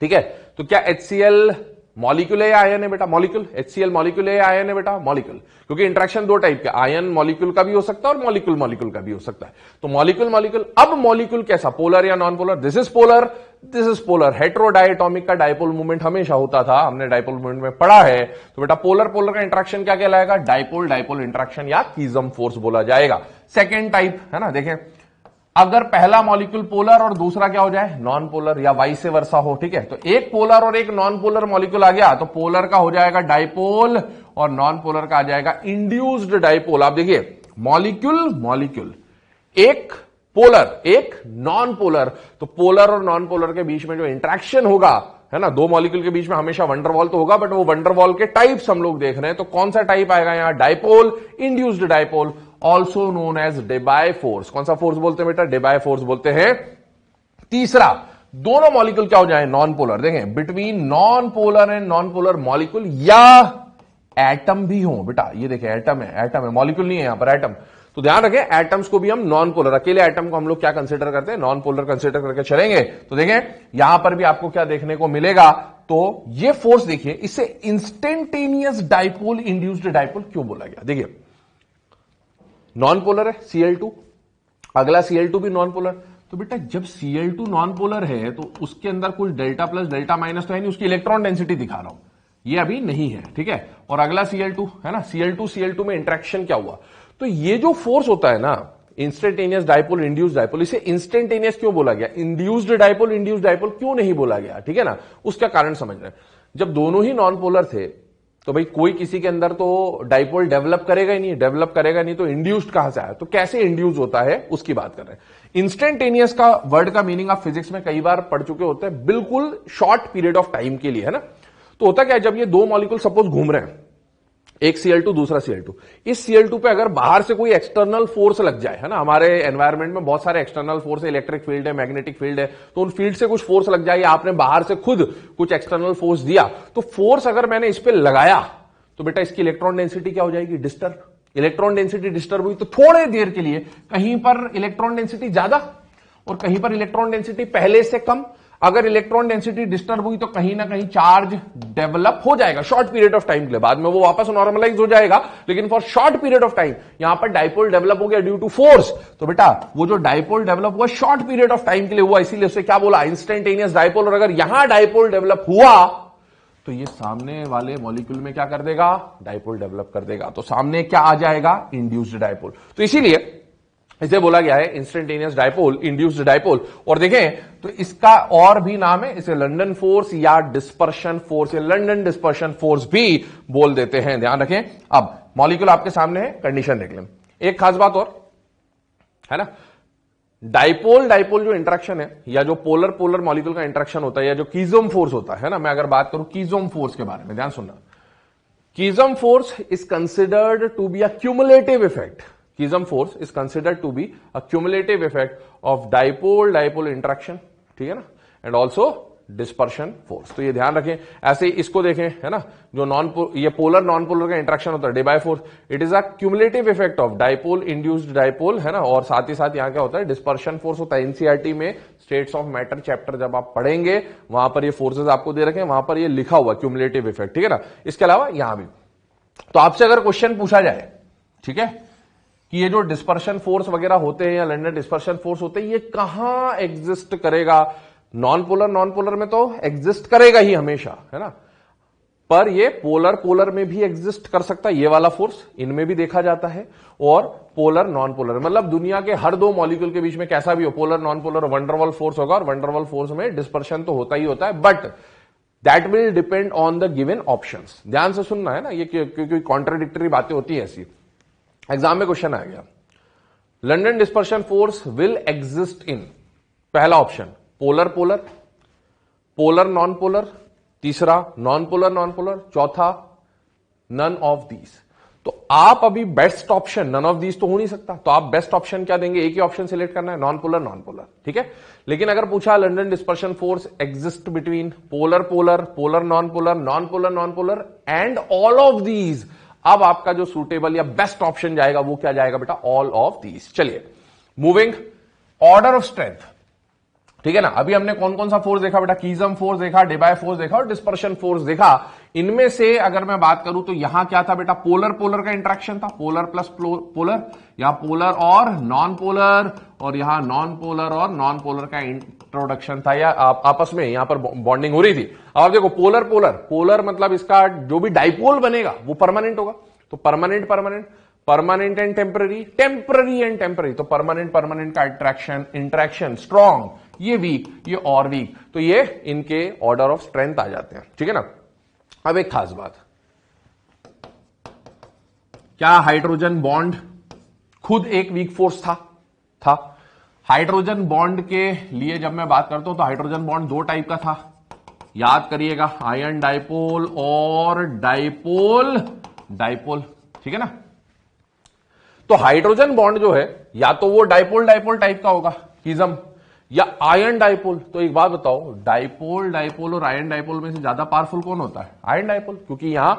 ठीक है। तो क्या HCl मॉलिक्यूल है या आयन है बेटा? मॉलिक्यूल। HCl मॉलिक्यूल है या आयन है बेटा? मॉलिक्यूल। क्योंकि इंटरेक्शन दो टाइप के, आयन मॉलिक्यूल का भी हो सकता है और मॉलिक्यूल मॉलिक्यूल का भी हो सकता है। तो मॉलिक्यूल मॉलिक्यूल। अब मॉलिक्यूल कैसा, पोलर या non polar? This is polar, this is polar. Hetero diatomic का डायपोल मूवमेंट हमेशा होता था, हमने डायपोल मूवमेंट में पढ़ा है। तो बेटा पोलर पोलर का इंटरेक्शन क्या कहलाएगा? डायपोल डायपोल इंटरेक्शन या कीजम फोर्स बोला जाएगा। सेकेंड टाइप है ना, देखें, अगर पहला मॉलिक्यूल पोलर और दूसरा क्या हो जाए, नॉन पोलर, या वाइस वर्सा हो, ठीक है, तो एक पोलर और एक नॉन पोलर मॉलिक्यूल आ गया तो पोलर का हो जाएगा डायपोल और नॉन पोलर का आ जाएगा इंड्यूस्ड डायपोल। आप देखिए, मॉलिक्यूल मॉलिक्यूल, एक पोलर एक नॉन पोलर, तो पोलर और नॉन पोलर के बीच में जो इंटरेक्शन होगा, है ना, दो मॉलिक्यूल के बीच में हमेशा वंडरवॉल तो होगा, बट वो वंडरवॉल के टाइप्स हम लोग देख रहे हैं। तो कौन सा टाइप आएगा यहां? Dipole, induced dipole, also known as Debye force. कौन सा फोर्स बोलते हैं बेटा? डेबाय फोर्स बोलते हैं। तीसरा, दोनों मॉलिक्यूल क्या हो जाए? Non polar. देखें, between non polar and non polar molecule या एटम भी हो बेटा। ये देखें, एटम है, एटम है, मॉलिक्यूल नहीं है यहां पर, एटम। तो ध्यान रखें, एटम्स को भी हम नॉन पोलर, अकेले एटम को हम लोग क्या कंसीडर करते हैं? नॉन पोलर कंसीडर करके चलेंगे। तो देखें, यहां पर भी आपको क्या देखने को मिलेगा? तो ये फोर्स देखिए, इसे इंस्टेंटेनियस डायपोल इंड्यूस्ड डायपोल क्यों बोला गया? देखिए, नॉन पोलर है Cl2, अगला Cl2 भी नॉन पोलर। तो बेटा जब Cl2 नॉन पोलर है तो उसके अंदर कुछ डेल्टा प्लस डेल्टा माइनस तो है नहीं, उसकी इलेक्ट्रॉन डेंसिटी दिखा रहा हूं, ये अभी नहीं है, ठीक है। और अगला Cl2 है ना, Cl2 में इंट्रैक्शन क्या हुआ? तो ये जो फोर्स होता है ना, इंस्टेंटेनियस डायपोल इंड्यूस्ड डायपोल, इसे इंस्टेंटेनियस क्यों बोला गया? इंड्यूस्ड डायपोल क्यों नहीं बोला गया? ठीक है ना, उसका कारण समझ रहे हैं। जब दोनों ही नॉन पोलर थे तो भाई कोई किसी के अंदर तो डायपोल डेवलप करेगा ही नहीं, डेवलप करेगा नहीं तो इंड्यूस्ड कहां से आया? तो कैसे इंड्यूस होता है उसकी बात कर रहे हैं। इंस्टेंटेनियस का वर्ड का मीनिंग आप फिजिक्स में कई बार पढ़ चुके होते हैं, बिल्कुल शॉर्ट पीरियड ऑफ टाइम के लिए, है ना। तो होता क्या है, जब ये दो मॉलिक्यूल सपोज घूम रहे हैं, एक Cl2 दूसरा Cl2, इस Cl2 पे अगर बाहर से कोई एक्सटर्नल फोर्स लग जाए, है ना, हमारे एनवायरनमेंट में बहुत सारे एक्सटर्नल फोर्स है, इलेक्ट्रिक फील्ड है, मैग्नेटिक फील्ड है, तो उन फील्ड से कुछ फोर्स लग जाए या आपने बाहर से खुद कुछ एक्सटर्नल फोर्स दिया, तो फोर्स अगर मैंने इस पे लगाया तो बेटा इसकी इलेक्ट्रॉन डेंसिटी क्या हो जाएगी? डिस्टर्ब। इलेक्ट्रॉन डेंसिटी डिस्टर्ब हुई तो थोड़े देर के लिए कहीं पर इलेक्ट्रॉन डेंसिटी ज्यादा और कहीं पर इलेक्ट्रॉन डेंसिटी पहले से कम। अगर इलेक्ट्रॉन डेंसिटी डिस्टर्ब हुई तो कहीं ना कहीं चार्ज डेवलप हो जाएगा शॉर्ट पीरियड ऑफ टाइम के लिए, बाद में वो वापस नॉर्मलाइज हो जाएगा, लेकिन for short period of time यहां पर डायपोल डेवलप हो गया ड्यू टू फोर्स। तो बेटा वो जो डायपोल डेवलप हुआ शॉर्ट पीरियड ऑफ टाइम के लिए हुआ, इसीलिए उसे क्या बोला? Instantaneous dipole. और अगर यहां डायपोल डेवलप हुआ तो ये सामने वाले मॉलिक्यूल में क्या कर देगा? डायपोल डेवलप कर देगा। तो सामने क्या आ जाएगा? Induced dipole. तो इसीलिए इसे बोला गया है इंस्टेंटेनियस डायपोल, इंड्यूस्ड डायपोल। और देखें तो इसका और भी नाम है, इसे लंडन फोर्स या डिस्पर्शन फोर्स या लंडन डिस्पर्शन फोर्स भी बोल देते हैं, ध्यान रखें। अब मॉलिक्यूल आपके सामने है, कंडीशन देख लें। एक खास बात और है ना, डायपोल डायपोल जो इंटरेक्शन है या जो पोलर पोलर मॉलिक्यूल का इंटरेक्शन होता है या जो कीजोम फोर्स होता है ना, मैं अगर बात करूं कीजोम फोर्स के बारे में, ध्यान सुनना। Keesom force is considered to be a cumulative effect. Keesom force is considered to be a cumulative effect of dipole dipole interaction, ठीक है ना, एंड ऑल्सो डिस्पर्शन फोर्स। तो ये ध्यान रखें। ऐसे इसको देखें, है ना, जो ये पोलर नॉन पोलर का इंटरेक्शन होता है, Debye force, it is a cumulative effect of dipole induced dipole, है ना। और साथ ही साथ यहां क्या होता है? डिस्पर्शन फोर्स होता है। एनसीईआरटी में स्टेट्स ऑफ मैटर चैप्टर जब आप पढ़ेंगे वहां पर ये फोर्सेज आपको दे रखे, वहां पर ये लिखा हुआ क्यूमुलेटिव इफेक्ट, ठीक है ना। इसके अलावा यहां भी तो आपसे अगर क्वेश्चन पूछा जाए, ठीक है, कि ये जो डिस्पर्शन फोर्स वगैरह होते हैं या लंडन डिस्पर्शन फोर्स होते हैं, ये कहां एग्जिस्ट करेगा? नॉन पोलर में तो एग्जिस्ट करेगा ही हमेशा, है ना, पर ये पोलर में भी एग्जिस्ट कर सकता है। ये वाला फोर्स इनमें भी देखा जाता है, और पोलर नॉन पोलर, मतलब दुनिया के हर दो मॉलिक्यूल के बीच में कैसा भी हो, polar non polar, van der Waals force होगा, और वंडरवॉल फोर्स में डिस्पर्शन तो होता ही होता है, but that will depend on the given options. ध्यान से सुनना है ना, ये क्योंकि कॉन्ट्राडिक्टरी बातें होती है ऐसी। एग्जाम में क्वेश्चन आ गया, London dispersion force will exist in, पहला option polar polar, polar non polar, तीसरा नॉन पोलर, चौथा नन ऑफ दीज। तो आप अभी best option, none of these तो हो नहीं सकता, तो आप बेस्ट ऑप्शन क्या देंगे? एक ही ऑप्शन सिलेक्ट करना है, नॉन पोलर, ठीक है। लेकिन अगर पूछा London dispersion force exist between polar non polar and all of these, अब आपका जो सूटेबल या बेस्ट ऑप्शन जाएगा वो क्या जाएगा बेटा? All of these. चलिए, मूविंग ऑर्डर ऑफ स्ट्रेंथ। ठीक है ना। अभी हमने कौन कौन सा फोर्स देखा बेटा, कीजम फोर्स देखा, डेबाय फोर्स देखा और डिस्पर्शन फोर्स देखा। इनमें से अगर मैं बात करूं तो यहां क्या था बेटा, पोलर पोलर का इंटरेक्शन था, पोलर प्लस पोलर, यहां पोलर और नॉन पोलर, और यहां नॉन पोलर और नॉन पोलर का इंट्रोडक्शन था, या आपस में यहां पर बॉन्डिंग हो रही थी। अब देखो पोलर पोलर, पोलर मतलब इसका जो भी डाइपोल बनेगा वो परमानेंट होगा, तो permanent permanent, permanent and temporary, temporary and temporary, तो परमानेंट परमानेंट का इंट्रैक्शन स्ट्रॉन्ग, ये वीक, ये और वीक, तो ये इनके ऑर्डर ऑफ स्ट्रेंथ आ जाते हैं। ठीक है ना। अब एक खास बात, क्या हाइड्रोजन बॉन्ड खुद एक वीक फोर्स था? हाइड्रोजन बॉन्ड के लिए जब मैं बात करता हूं तो हाइड्रोजन बॉन्ड दो टाइप का था, याद करिएगा, आयन डाइपोल और डाइपोल डाइपोल। ठीक है ना। तो हाइड्रोजन बॉन्ड जो है या तो वो डाइपोल डाइपोल टाइप का होगा, कीजम, या आयन डाइपोल। तो एक बात बताओ, डाइपोल डाइपोल और आयन डाइपोल में से ज्यादा पावरफुल कौन होता है? आयन डाइपोल, क्योंकि यहां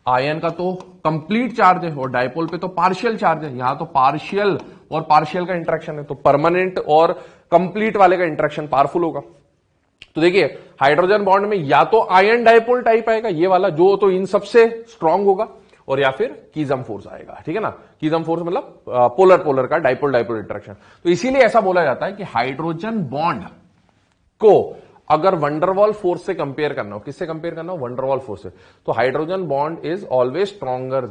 आयन का तो कंप्लीट चार्ज है और डाइपोल पे तो पार्शियल चार्ज है, यहां तो पार्शियल और पार्शियल का इंटरेक्शन है, तो परमानेंट और कंप्लीट वाले का इंटरेक्शन पावरफुल होगा। तो देखिए हाइड्रोजन बॉन्ड में या तो आयन डाइपोल टाइप आएगा ये वाला, जो तो इन सबसे स्ट्रांग होगा, और या फिर कीजम फोर्स आएगा। ठीक है ना। कीजम फोर्स मतलब पोलर पोलर का डाइपोल डाइपोल इंटरेक्शन। तो इसीलिए ऐसा बोला जाता है कि हाइड्रोजन बॉन्ड को अगर वंडरवॉल फोर्स से कंपेयर करना हो, किससे कंपेयर करना हो? वंडरवॉल फोर्स से। तो hydrogen bond is always stronger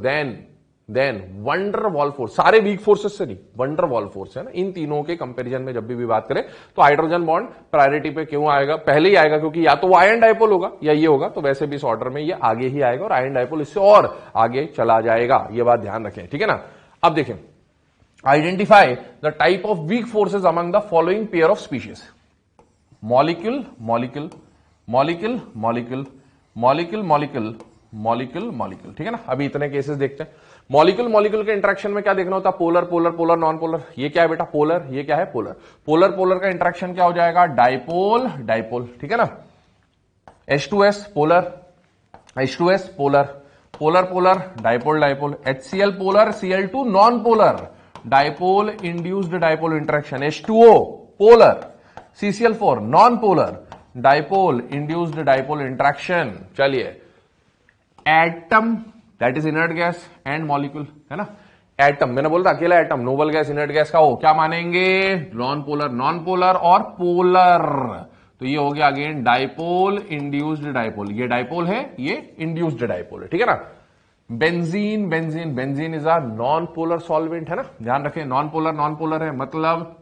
than van der Waals force, सारे वीक फोर्सेस से नहीं, वंडरवॉल फोर्स है ना, इन तीनों के कंपैरिजन में जब भी बात करें तो हाइड्रोजन बॉन्ड प्रायोरिटी पे क्यों आएगा? पहले ही आएगा क्योंकि या तो वो आयन डाइपोल होगा या ये होगा, तो वैसे भी इस ऑर्डर में ये आगे ही आएगा और आयन डाइपोल इससे और आगे चला जाएगा, ये बात ध्यान रखें। ठीक है ना। अब देखें, identify the type of week forces among the following pair of species, molecule molecule molecule molecule molecule molecule molecule molecule. ठीक है ना। अभी इतने केसेस देखते हैं। मॉलिक्यूल मॉलिक्यूल के इंटरेक्शन में क्या देखना होता है? Polar polar polar non polar. ये क्या है बेटा? पोलर। ये क्या है? पोलर। पोलर पोलर का इंटरेक्शन क्या हो जाएगा? Dipole dipole. ठीक है ना। H2S polar, H2S polar, polar polar dipole dipole, HCl polar, Cl2 non polar, dipole induced dipole interaction, H2O polar, CCl4 non polar, dipole induced dipole interaction. चलिए, atom that is inert gas and molecule, है ना। Atom मैंने बोला था अकेला atom, noble gas, inert gas का हो क्या मानेंगे? नॉन पोलर और पोलर। तो ये हो गया अगेन डाइपोल इंड्यूस्ड डाइपोल, ये डाइपोल है, ये इंड्यूस्ड डाइपोल है। ठीक है ना। Benzene benzene benzene is a non polar solvent, है ना, ध्यान रखें, नॉन पोलर है, मतलब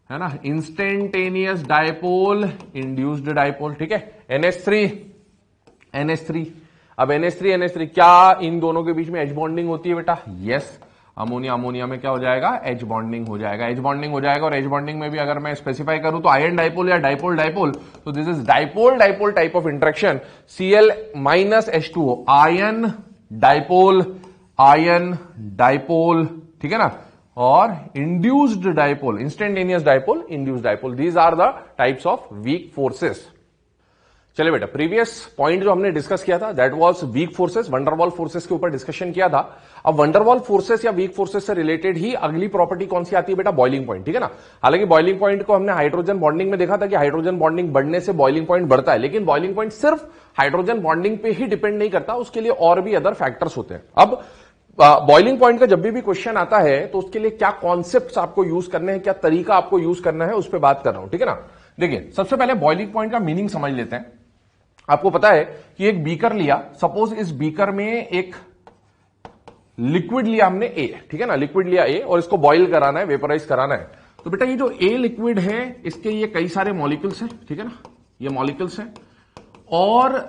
है ना, इंस्टेंटेनियस डाइपोल इंड्यूस्ड डाइपोल। ठीक है। NH3 अब NH3 क्या इन दोनों के बीच में एच बॉन्डिंग होती है बेटा? यस। अमोनिया अमोनिया में क्या हो जाएगा? एच बॉन्डिंग हो जाएगा, एच बॉन्डिंग हो जाएगा। और एच बॉन्डिंग में भी अगर मैं स्पेसिफाई करूं तो आयन डाइपोल या डाइपोल डाइपोल, तो this is dipole dipole type of interaction, Cl minus H2O, ion dipole, ठीक है ना। और induced dipole, instantaneous dipole, induced dipole, these are the types of weak forces. चलिए बेटा, प्रीवियस पॉइंट जो हमने डिस्कस किया था that was weak forces, van der Waals forces के ऊपर डिस्कशन किया था। अब वंडरवॉल फोर्सेस या वीक फोर्सेस से रिलेटेड ही अगली प्रॉपर्टी कौन सी आती है बेटा? Boiling point. ठीक है ना। हालांकि बॉइलिंग पॉइंट को हमने हाइड्रोजन बॉन्डिंग में देखा था कि हाइड्रोजन बॉन्डिंग बढ़ने से बॉइलिंग पॉइंट बढ़ता है, लेकिन बॉइलिंग पॉइंट सिर्फ हाइड्रोजन बॉन्डिंग पे ही डिपेंड नहीं करता, उसके लिए और भी अदर फैक्टर्स होते हैं। अब बॉइलिंग पॉइंट का जब भी क्वेश्चन आता है तो उसके लिए क्या कॉन्सेप्ट्स आपको यूज करने हैं, क्या तरीका आपको यूज करना है, उस पर बात कर रहा हूं। ठीक है ना। देखिए, सबसे पहले बॉइलिंग पॉइंट का मीनिंग समझ लेते हैं। आपको पता है कि एक बीकर लिया, सपोज इस बीकर में एक लिक्विड लिया हमने A, ठीक है ना, लिक्विड लिया A और इसको बॉईल कराना है, वेपराइज कराना है। तो बेटा ये जो A लिक्विड है इसके ये कई सारे मॉलिक्यूल्स हैं, ठीक है ना, ये मॉलिक्यूल्स हैं। और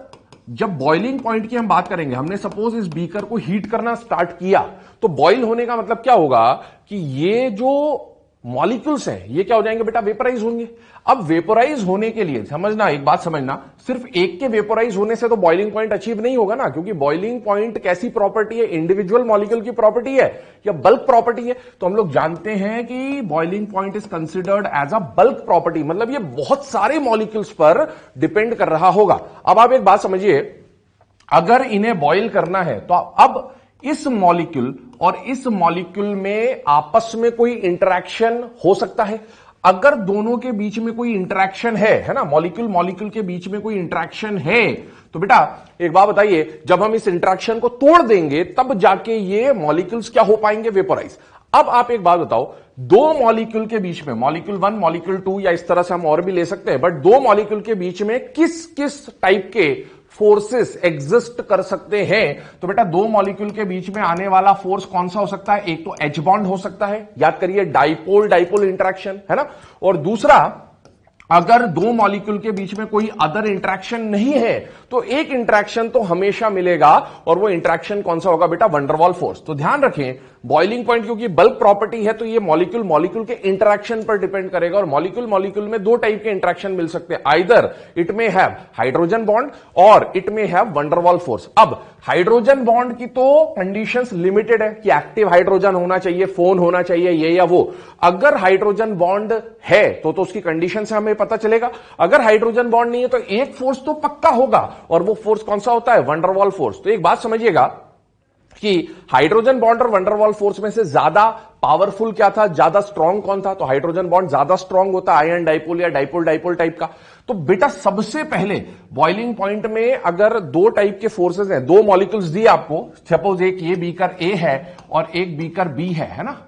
जब बॉइलिंग पॉइंट की हम बात करेंगे, हमने सपोज इस बीकर को हीट करना स्टार्ट किया, तो बॉईल होने का मतलब क्या होगा कि ये जो मॉलिक्यूल्स हैं ये क्या हो जाएंगे बेटा? वेपराइज होंगे। अब वेपराइज होने के लिए समझना, एक बात समझना, सिर्फ एक के वेपराइज होने से तो बॉइलिंग पॉइंट अचीव नहीं होगा ना, क्योंकि बॉइलिंग पॉइंट कैसी प्रॉपर्टी है? इंडिविजुअल मॉलिक्यूल की प्रॉपर्टी है या बल्क प्रॉपर्टी है? तो हम लोग जानते हैं कि boiling point is considered as a bulk property, मतलब ये बहुत सारे मॉलिक्यूल्स पर डिपेंड कर रहा होगा। अब आप एक बात समझिए, अगर इन्हें बॉइल करना है तो अब इस मॉलिक्यूल और इस मॉलिक्यूल में आपस में कोई इंटरेक्शन हो सकता है। अगर दोनों के बीच में कोई इंटरेक्शन है ना, मॉलिक्यूल मॉलिक्यूल के बीच में कोई इंटरेक्शन है, तो बेटा एक बात बताइए, जब हम इस इंटरेक्शन को तोड़ देंगे तब जाके ये मॉलिक्यूल्स क्या हो पाएंगे, वेपोराइज। अब आप एक बात बताओ, दो मॉलिक्यूल के बीच में, मॉलिक्यूल 1 मॉलिक्यूल 2 या इस तरह से हम और भी ले सकते हैं, बट दो मॉलिक्यूल के बीच में किस किस टाइप के फोर्सेस एग्जिस्ट कर सकते हैं? तो बेटा दो मॉलिक्यूल के बीच में आने वाला फोर्स कौन सा हो सकता है? एक तो एच बॉन्ड हो सकता है, याद करिए डाइपोल डाइपोल इंटरेक्शन, है ना, और दूसरा अगर दो मॉलिक्यूल के बीच में कोई अदर इंटरेक्शन नहीं है तो एक इंटरेक्शन तो हमेशा मिलेगा, और वो इंटरेक्शन कौन सा होगा बेटा? Van der Waals force. तो ध्यान रखें, बॉइलिंग पॉइंट क्योंकि बल्क प्रॉपर्टी है तो ये मॉलिक्यूल मॉलिक्यूल के इंटरेक्शन पर डिपेंड करेगा, और मॉलिक्यूल मॉलिक्यूल में दो टाइप के इंटरेक्शन मिल सकते हैं, either it may have hydrogen bond और it may have van der Waals force. अब हाइड्रोजन बॉन्ड की तो कंडीशंस लिमिटेड है कि एक्टिव हाइड्रोजन होना चाहिए, फोन होना चाहिए, ये या वो। अगर हाइड्रोजन बॉन्ड है तो उसकी कंडीशन से हमें पता चलेगा, अगर हाइड्रोजन बॉन्ड नहीं है तो एक फोर्स तो पक्का होगा, और वो फोर्स कौन सा होता है? Van der Waals force. तो एक बात समझिएगा कि हाइड्रोजन बॉन्ड और वंडरवॉल फोर्स में से ज्यादा पावरफुल क्या था, ज्यादा स्ट्रांग कौन था? तो हाइड्रोजन बॉन्ड ज्यादा स्ट्रांग होता, आयन डाइपोल या डाइपोल डाइपोल टाइप का। तो बेटा सबसे पहले बॉइलिंग पॉइंट में अगर दो टाइप के फोर्सेस हैं, दो मॉलिक्यूल्स दिए आपको, सपोज एक ये बीकर ए है और एक बीकर बी है ना,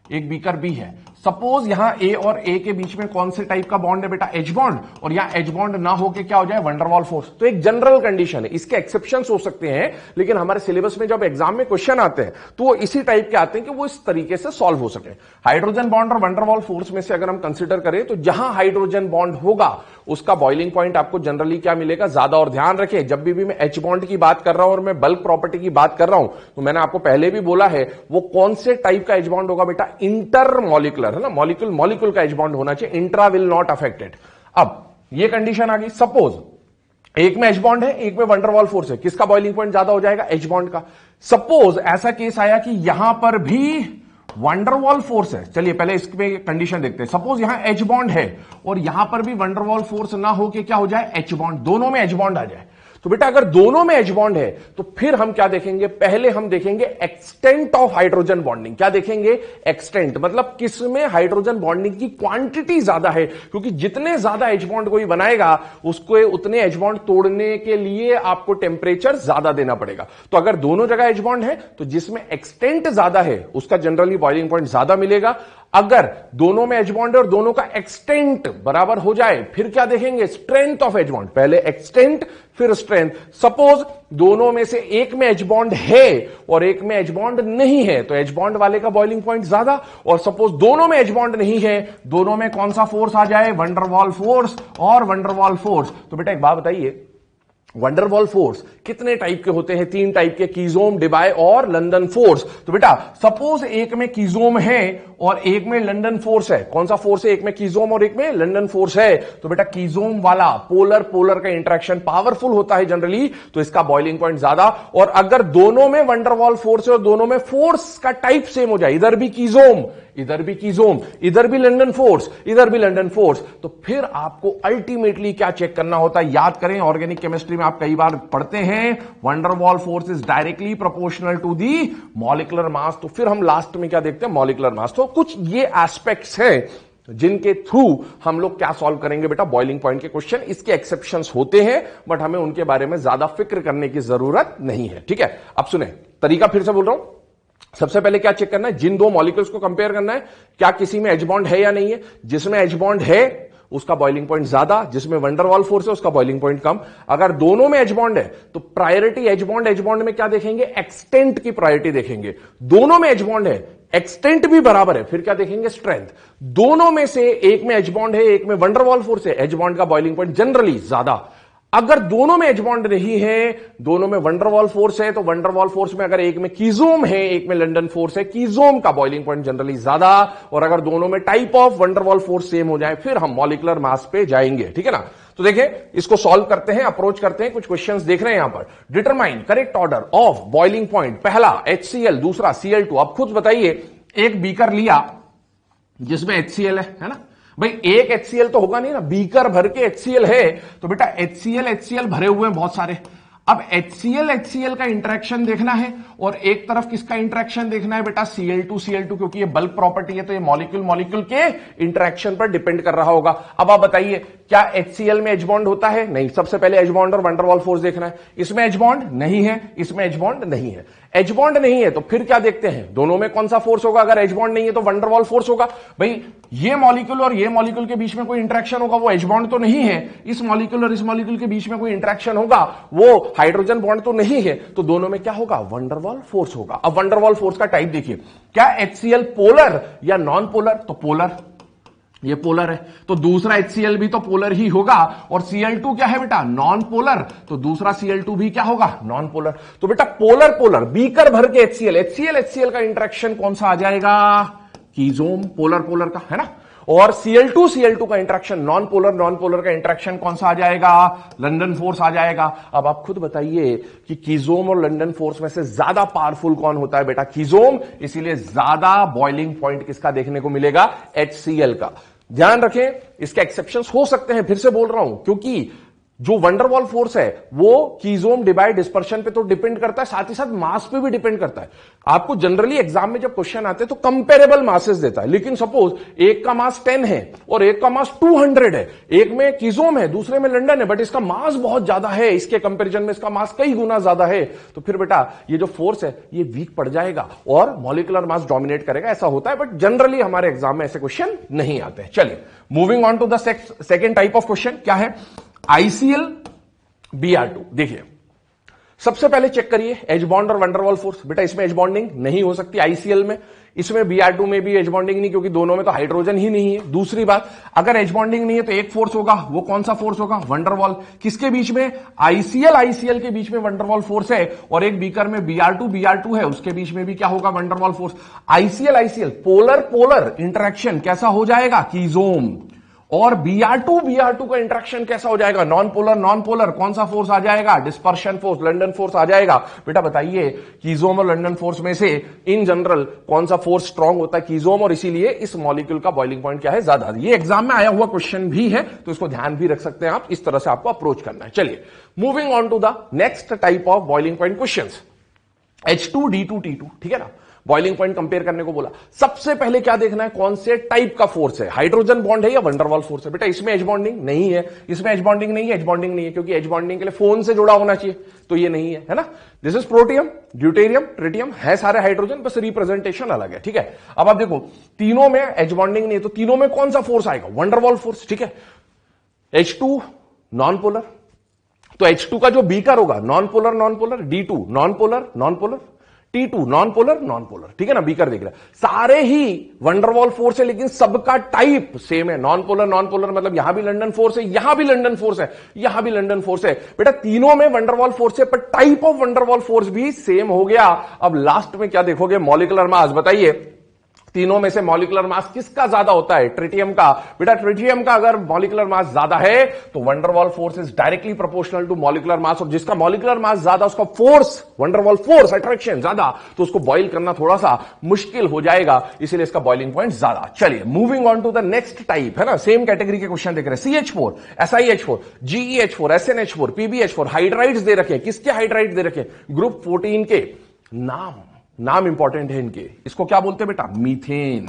एक बीकर बी है। सपोज यहां ए और ए के बीच में कौन से टाइप का बॉन्ड है बेटा? एच बॉन्ड, और यहां एच बॉन्ड ना होके क्या हो जाए? Van der Waals force. तो एक जनरल कंडीशन है, इसके एक्सेप्शंस हो सकते हैं, लेकिन हमारे सिलेबस में जब एग्जाम में क्वेश्चन आते हैं तो वो इसी टाइप के आते हैं कि वो इस तरीके से सॉल्व हो सके। हाइड्रोजन बॉन्ड और वंडरवॉल फोर्स में से अगर हम कंसिडर करें तो जहां हाइड्रोजन बॉन्ड होगा उसका बॉइलिंग पॉइंट आपको जनरली क्या मिलेगा? ज्यादा। और ध्यान रखें, जब भी मैं एच बॉन्ड की बात कर रहा हूं और मैं बल्क प्रॉपर्टी की बात कर रहा हूं तो मैंने आपको पहले भी बोला है वो कौन से टाइप का एच बॉन्ड होगा बेटा? इंटर मॉलिकुलर, है ना, मॉलिक्यूल मॉलिक्यूल का एच बॉन्ड होना चाहिए, इंट्रा विल नॉट अफेक्टेड। अब ये कंडीशन आ गई, सपोज एक में एच बॉन्ड है, एक में वंडरवॉल फोर्स है, किसका बॉइलिंग पॉइंट ज्यादा हो जाएगा? एच बॉन्ड का। सपोज ऐसा केस आया कि यहां पर भी वंडरवॉल फोर्स है, चलिए पहले इसमें कंडीशन देखते हैं। सपोज यहां एच बॉन्ड है और यहां पर भी वंडरवॉल फोर्स ना हो के क्या हो जाए? एच बॉन्ड, दोनों में एच बॉन्ड आ जाए। तो बेटा अगर दोनों में एच बॉन्ड है तो फिर हम क्या देखेंगे? पहले हम देखेंगे एक्सटेंट ऑफ हाइड्रोजन बॉन्डिंग। क्या देखेंगे? एक्सटेंट, मतलब किसमें हाइड्रोजन बॉन्डिंग की क्वांटिटी ज्यादा है, क्योंकि जितने ज्यादा एच बॉन्ड कोई बनाएगा उसको उतने एच बॉन्ड तोड़ने के लिए आपको टेम्परेचर ज्यादा देना पड़ेगा। तो अगर दोनों जगह एच बॉन्ड है तो जिसमें एक्सटेंट ज्यादा है उसका जनरली बॉइलिंग पॉइंट ज्यादा मिलेगा। अगर दोनों में एच बॉन्ड है और दोनों का एक्सटेंट बराबर हो जाए फिर क्या देखेंगे? स्ट्रेंथ ऑफ एच बॉन्ड, पहले एक्सटेंट फिर स्ट्रेंथ। सपोज दोनों में से एक में एच बॉन्ड है और एक में एच बॉन्ड नहीं है तो एच बॉन्ड वाले का बॉइलिंग पॉइंट ज्यादा, और सपोज दोनों में एच बॉन्ड नहीं है, दोनों में कौन सा फोर्स आ जाए? वंडरवॉल फोर्स और वंडरवॉल फोर्स। तो बेटा एक बात बताइए, वंडरवॉल फोर्स कितने टाइप के होते हैं? तीन टाइप के, कीजोम, डिबाय और लंदन फोर्स। तो बेटा सपोज एक में कीजोम है और एक में लंदन फोर्स है, कौन सा फोर्स है? एक में कीजोम और एक में लंदन फोर्स है। तो बेटा कीजोम वाला पोलर पोलर का इंटरेक्शन पावरफुल होता है जनरली, तो इसका बॉइलिंग पॉइंट ज्यादा। और अगर दोनों में वंडरवॉल फोर्स है और दोनों में फोर्स का टाइप सेम हो जाए, इधर भी कीजोम इधर भी कीजोम, इधर भी लंदन फोर्स इधर भी लंदन फोर्स, तो फिर आपको अल्टीमेटली क्या चेक करना होता है? याद करें, ऑर्गेनिक केमिस्ट्री में आप कई बार पढ़ते हैं van der Waals force is directly proportional to the molecular mass. तो फिर हम लास्ट में क्या देखते हैं? Molecular mass. तो कुछ ये एस्पेक्ट्स हैं जिनके थ्रू हम लोग क्या सॉल्व करेंगे बेटा? बॉइलिंग पॉइंट के क्वेश्चन। इसके एक्सेप्शंस होते हैं बट हमें उनके बारे में ज्यादा फिक्र करने की जरूरत नहीं है, ठीक है। अब सुने, तरीका फिर से बोल रहा हूं। सबसे पहले क्या चेक करना है? जिन दो मॉलिक्यूल्स को कंपेयर करना है, क्या किसी में एच बॉन्ड है या नहीं है। जिसमें एच बॉन्ड है उसका बॉइलिंग पॉइंट ज्यादा, जिसमें वंडरवॉल फोर्स है उसका बॉइलिंग पॉइंट कम। अगर दोनों में एच बॉन्ड है तो प्रायोरिटी एच बॉन्ड में क्या देखेंगे? एक्सटेंट की प्रायोरिटी देखेंगे। दोनों में एच बॉन्ड है, एक्सटेंट भी बराबर है, फिर क्या देखेंगे? स्ट्रेंथ। दोनों में से एक में एच बॉन्ड है, एक में वंडरवॉल फोर्स है, एच बॉन्ड का बॉइलिंग पॉइंट जनरली ज्यादा। अगर दोनों में एच बॉन्ड नहीं है, दोनों में वंडरवॉल फोर्स है, तो वंडरवॉल फोर्स में अगर एक में कीजोम है एक में लंदन फोर्स है, कीजोम का बॉइलिंग पॉइंट जनरली ज्यादा। और अगर दोनों में type of van der Waals force same हो जाए फिर हम मॉलिक्यूलर मास पे जाएंगे, ठीक है ना। तो देखिए इसको सॉल्व करते हैं, अप्रोच करते हैं। कुछ क्वेश्चंस देख रहे हैं यहां पर। Determine correct order of boiling point. पहला HCl, दूसरा Cl2। अब खुद बताइए, एक बीकर लिया जिसमें HCl है ना भाई, एक HCl तो होगा नहीं ना, बीकर भर के HCl है, तो बेटा HCl भरे हुए हैं बहुत सारे। अब HCl का इंटरेक्शन देखना है और एक तरफ किसका इंटरेक्शन देखना है बेटा, Cl2 क्योंकि ये बल्क प्रॉपर्टी है तो ये मॉलिक्यूल के इंटरेक्शन पर डिपेंड कर रहा होगा। अब आप बताइए क्या HCl में H बॉन्ड होता है? नहीं। सबसे पहले H बॉन्ड और वैन डर वाल फोर्स देखना है। इसमें H बॉन्ड नहीं है, इसमें H बॉन्ड नहीं है। H बॉन्ड नहीं है तो फिर क्या देखते हैं, दोनों में कौन सा फोर्स होगा? अगर H बॉन्ड नहीं है तो वैन डर वाल फोर्स होगा। भाई ये मॉलिक्यूल और ये मॉलिक्यूल के बीच में कोई इंटरेक्शन होगा, वो H बॉन्ड तो नहीं है। इस मॉलिक्यूल और इस मॉलिक्यूल के बीच में कोई इंटरेक्शन होगा, वो हाइड्रोजन बॉन्ड तो नहीं है। तो दोनों में क्या होगा? वैन डर वाल फोर्स होगा। अब वैन डर वाल फोर्स का टाइप देखिए, क्या HCl पोलर या नॉन पोलर? तो पोलर, ये पोलर है तो दूसरा HCl भी तो पोलर ही होगा। और Cl2 क्या है बेटा? नॉन पोलर, तो दूसरा Cl2 भी क्या होगा? Non polar. तो बेटा पोलर पोलर, बीकर भर के HCl का इंटरेक्शन कौन सा आ जाएगा? कीजोम, पोलर पोलर का, है ना। और Cl2 का इंटरेक्शन नॉन पोलर का इंटरेक्शन कौन सा आ जाएगा? लंदन फोर्स आ जाएगा। अब आप खुद बताइए कि कीजोम और लंदन फोर्स में से ज्यादा पावरफुल कौन होता है बेटा? कीजोम। इसीलिए ज्यादा बॉइलिंग पॉइंट किसका देखने को मिलेगा? HCl का। ध्यान रखें, इसके एक्सेप्शंस हो सकते हैं, फिर से बोल रहा हूं, क्योंकि जो वैन डर वाल फोर्स है वो कीजोम डिबाइड डिस्पर्शन पे तो डिपेंड करता है, साथ ही साथ मास पे भी डिपेंड करता है। आपको जनरली एग्जाम में जब क्वेश्चन आते हैं तो कंपेरेबल मासेस देता है, लेकिन सपोज एक का मास 10 है और एक का मास 200 है, एक में कीजोम है दूसरे में लंदन है, बट इसका मास बहुत ज्यादा है, इसके कंपेरिजन में इसका मास कई गुना ज्यादा है, तो फिर बेटा ये जो फोर्स है ये वीक पड़ जाएगा और मॉलिक्यूलर मास डोमिनेट करेगा। ऐसा होता है, बट जनरली हमारे एग्जाम में ऐसे क्वेश्चन नहीं आते हैं। चलिए moving on to the second type of question, क्या है? ICl Br2। देखिए सबसे पहले चेक करिए H बॉन्ड और वैन डर वाल फोर्स। बेटा इसमें H बॉन्डिंग नहीं हो सकती ICl में, इसमें Br2 में भी H बॉन्डिंग नहीं, क्योंकि दोनों में तो हाइड्रोजन ही नहीं है। दूसरी बात, अगर H बॉन्डिंग नहीं है तो एक फोर्स होगा, वो कौन सा फोर्स होगा? वैन डर वाल। किसके बीच में? ICl के बीच में वैन डर वाल फोर्स है, और एक बीकर में Br2 है, उसके बीच में भी क्या होगा? Van der Waals force. ICl polar polar interaction कैसा हो जाएगा? कीजोम। और Br2 का इंटरेक्शन कैसा हो जाएगा? Non polar. कौन सा फोर्स आ जाएगा? डिस्पर्शन फोर्स, लंदन फोर्स आ जाएगा। बेटा बताइए कीजोम और लंदन फोर्स में से इन जनरल कौन सा फोर्स स्ट्रांग होता है? कीजोम। और इसीलिए इस मॉलिक्यूल का बॉइलिंग पॉइंट क्या है? ज्यादा। ये एग्जाम में आया हुआ क्वेश्चन भी है, तो इसको ध्यान भी रख सकते हैं आप, इस तरह से आपको अप्रोच करना है। चलिए moving on to the next type of boiling point question, H2D2T2, ठीक है ना। बॉइलिंग पॉइंट कंपेयर करने को बोला। सबसे पहले क्या देखना है? कौन से टाइप का फोर्स है? हाइड्रोजन बॉन्ड है या वैन डर वाल फोर्स है? बेटा इसमें H बॉन्डिंग नहीं है, इसमें H बॉन्डिंग नहीं है, क्योंकि H बॉन्डिंग के लिए फोन से जुड़ा होना चाहिए, तो ये नहीं है ना। This is protium, deuterium, tritium, है सारे हाइड्रोजन, बस रिप्रेजेंटेशन अलग है, ठीक है। अब आप देखो तीनों में H बॉन्डिंग नहीं है, तो तीनों में कौन सा फोर्स आएगा? वैन डर वाल फोर्स, ठीक है। H2 नॉन पोलर, तो H2 का जो बीकर होगा non polar, D2 non polar, T2 non polar, ठीक है ना। बीकर देख रहा है, सारे ही वैन डर वाल फोर्स है, लेकिन सबका टाइप सेम है। नॉन पोलर मतलब यहां भी लंदन फोर्स है, यहां भी लंदन फोर्स है, यहां भी लंदन फोर्स है। बेटा तीनों में वैन डर वाल फोर्स है, पर type of van der Waals force भी सेम हो गया। अब लास्ट में क्या देखोगे? Molecular mass. बताइए तीनों में से मॉलिक्यूलर मास किसका ज्यादा होता है? ट्रिटियम का। बेटा ट्रिटियम का अगर मॉलिक्यूलर मास ज्यादा है तो van der Waals force is directly proportional to molecular mass, और जिसका मॉलिक्यूलर मास ज्यादा उसका force, van der Waals force attraction ज्यादा, तो उसको बॉइल करना थोड़ा सा मुश्किल हो जाएगा, इसीलिए इसका बॉइलिंग पॉइंट ज्यादा। चलिए moving on to the next type, है ना। सेम कैटेगरी के क्वेश्चन देख रहे हैं। CH4, SiH4, GeH4, SnH4, PbH4, hydrides दे रखे हैं। किसके हाइड्राइड दे रखे? ग्रुप 14 के। नाम इंपॉर्टेंट है इनके। इसको क्या बोलते हैं बेटा? मीथेन।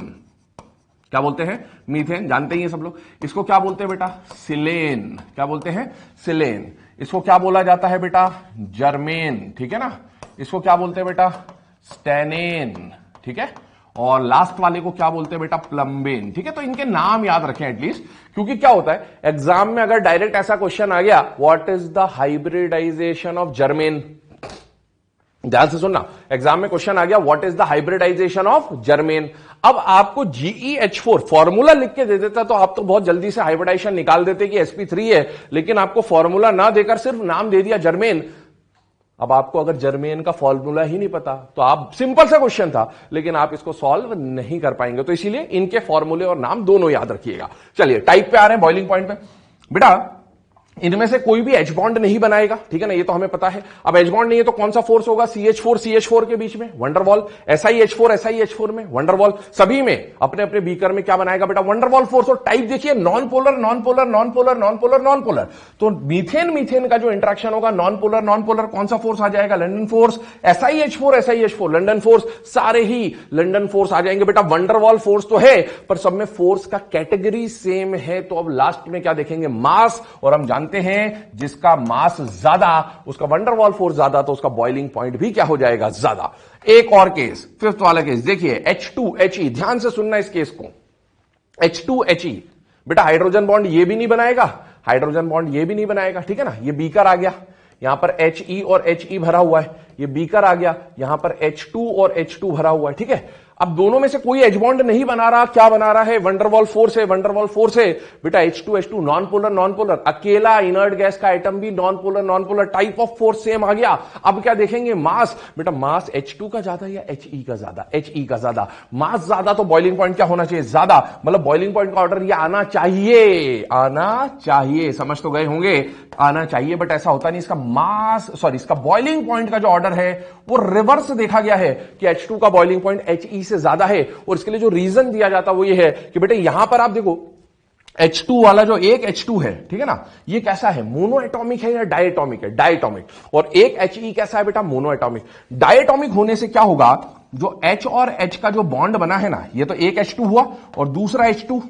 क्या बोलते हैं? मीथेन, जानते ही हैं सब लोग। इसको क्या बोलते हैं बेटा? सिलेन। क्या बोलते हैं? सिलेन। इसको क्या बोला जाता है बेटा? जर्मेन, ठीक है ना। इसको क्या बोलते हैं बेटा? स्टेनेन, ठीक है। और लास्ट वाले को क्या बोलते हैं बेटा? प्लम्बेन, ठीक है। तो इनके नाम याद रखें एटलीस्ट, क्योंकि क्या होता है एग्जाम में अगर डायरेक्ट ऐसा क्वेश्चन आ गया, what is the hybridization of germane? ध्यान से सुनना, एग्जाम में क्वेश्चन आ गया what is the hybridization of germane. अब आपको GeH4 फॉर्मूला लिख के दे देता तो आप तो बहुत जल्दी से हाइब्रिडाइजेशन निकाल देते कि sp3 है, लेकिन आपको फॉर्मूला ना देकर सिर्फ नाम दे दिया जर्मेन। अब आपको अगर जर्मेन का फॉर्मूला ही नहीं पता तो आप, सिंपल सा क्वेश्चन था, लेकिन आप इसको सॉल्व नहीं कर पाएंगे, तो इसीलिए इनके फॉर्मूले और नाम दोनों याद रखिएगा। चलिए टाइप पे आ रहे हैं, बॉइलिंग पॉइंट पे। बेटा इनमें से कोई भी एच बॉन्ड नहीं बनाएगा, ठीक है ना, ये तो हमें पता है। अब एच बॉन्ड नहीं है तो कौन सा फोर्स होगा, CH4 के बीच में वंडरवॉल, SiH4 में वंडरवॉल, सभी में अपने अपने बीकर में क्या बनाएगा बेटा, वंडरवॉल फोर्स। और टाइप देखिए, non polar non polar non polar non polar non polar. तो मीथेन का जो इंटरेक्शन होगा नॉन पोलर, कौन सा फोर्स आ जाएगा, London force. SiH4 London force, सारे ही लंडन फोर्स आ जाएंगे बेटा। वंडरवॉल फोर्स तो है पर सब में फोर्स का कैटेगरी सेम है। तो अब लास्ट में क्या देखेंगे, मास, और हम जानते हैं जिसका मास ज्यादा उसका वंडरवॉल फोर्स ज्यादा, तो उसका बॉइलिंग पॉइंट भी क्या हो जाएगा, ज्यादा। एक और केस, फिफ्थ वाला केस देखिए, H2HE, ध्यान से सुनना इस केस को। H2HE बेटा हाइड्रोजन बॉन्ड ये भी नहीं बनाएगा, हाइड्रोजन बॉन्ड ये भी नहीं बनाएगा, ठीक है ना। ये बीकर आ गया, यहां पर He और He भरा हुआ है, ये बीकर आ गया, यहां पर H2 और H2 भरा हुआ है, ठीक है। अब दोनों में से कोई एच बॉन्ड नहीं बना रहा, क्या बना रहा है, वंडरवॉल फोर्स है, वंडरवॉल फोर्स है बेटा। H2 नॉन पोलर, अकेला इनर्ट गैस का आइटम भी non polar, type of force same आ गया। अब क्या देखेंगे, मास, बेटा मास H2 का ज्यादा या He का ज्यादा, He का ज्यादा। मास ज्यादा तो बॉइलिंग पॉइंट क्या होना चाहिए, ज्यादा, मतलब बॉइलिंग पॉइंट का ऑर्डर ये आना चाहिए, समझ तो गए होंगे, आना चाहिए, बट ऐसा होता नहीं। इसका बॉइलिंग पॉइंट का जो ऑर्डर है वो रिवर्स देखा गया है कि H2 का बॉइलिंग पॉइंट He से ज्यादा है। और इसके लिए जो रीजन दिया जाता वो ये है कि बेटे यहां पर आप देखो, H2 वाला जो एक H2 है, ठीक है ना, ये कैसा है, मोनो एटॉमिक है या डायटॉमिक है, डायटॉमिक। और एक He कैसा है बेटा, मोनो एटॉमिक। डायटॉमिक होने से क्या होगा, जो H और H का जो बॉन्ड बना है ना, ये तो एक H2 हुआ और दूसरा H2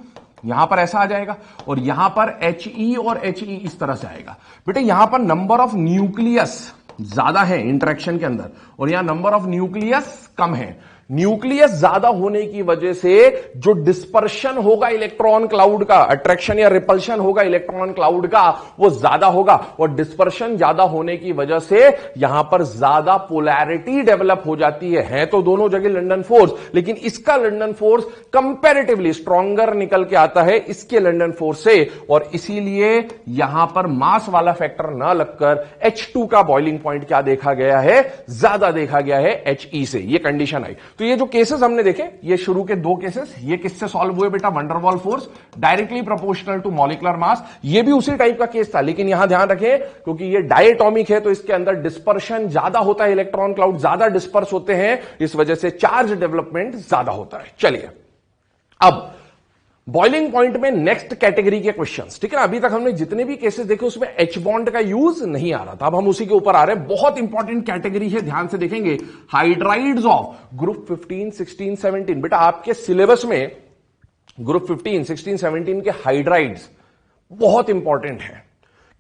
यहां पर ऐसा आ जाएगा, और यहां पर He और He इस तरह से आएगा। बेटे यहां पर नंबर ऑफ न्यूक्लियस ज्यादा है इंटरेक्शन के अंदर, और यहां नंबर ऑफ न्यूक्लियस कम है। न्यूक्लियस ज्यादा होने की वजह से जो डिस्पर्शन होगा इलेक्ट्रॉन क्लाउड का, अट्रैक्शन या रिपल्शन होगा इलेक्ट्रॉन क्लाउड का, वो ज्यादा होगा। और डिस्पर्शन ज्यादा होने की वजह से यहां पर ज्यादा पोलैरिटी डेवलप हो जाती है तो दोनों जगह लंडन फोर्स, लेकिन इसका लंडन फोर्स कंपैरेटिवली स्ट्रॉन्गर निकल के आता है इसके लंडन फोर्स से, और इसीलिए यहां पर मास वाला फैक्टर ना लगकर H2 का बॉइलिंग पॉइंट क्या देखा गया है, ज्यादा देखा गया है He से। ये कंडीशन आई। तो ये जो केसेस हमने देखे, ये शुरू के दो केसेस, ये किससे सॉल्व हुए बेटा, van der Waals force directly proportional to molecular mass. ये भी उसी टाइप का केस था, लेकिन यहां ध्यान रखें क्योंकि ये डायटॉमिक है तो इसके अंदर डिस्पर्शन ज्यादा होता है, इलेक्ट्रॉन क्लाउड ज्यादा डिस्पर्स होते हैं, इस वजह से चार्ज डेवलपमेंट ज्यादा होता है। चलिए अब बॉइलिंग पॉइंट में नेक्स्ट कैटेगरी के क्वेश्चंस, ठीक है ना। अभी तक हमने जितने भी केसेस देखे उसमें एच बॉन्ड का यूज नहीं आ रहा था, अब हम उसी के ऊपर आ रहे हैं। बहुत इंपॉर्टेंट कैटेगरी है, ध्यान से देखेंगे। Hydrides of group 15, 16, 17। बेटा आपके सिलेबस में ग्रुप 15, 16, 17 के हाइड्राइड्स बहुत इंपॉर्टेंट है।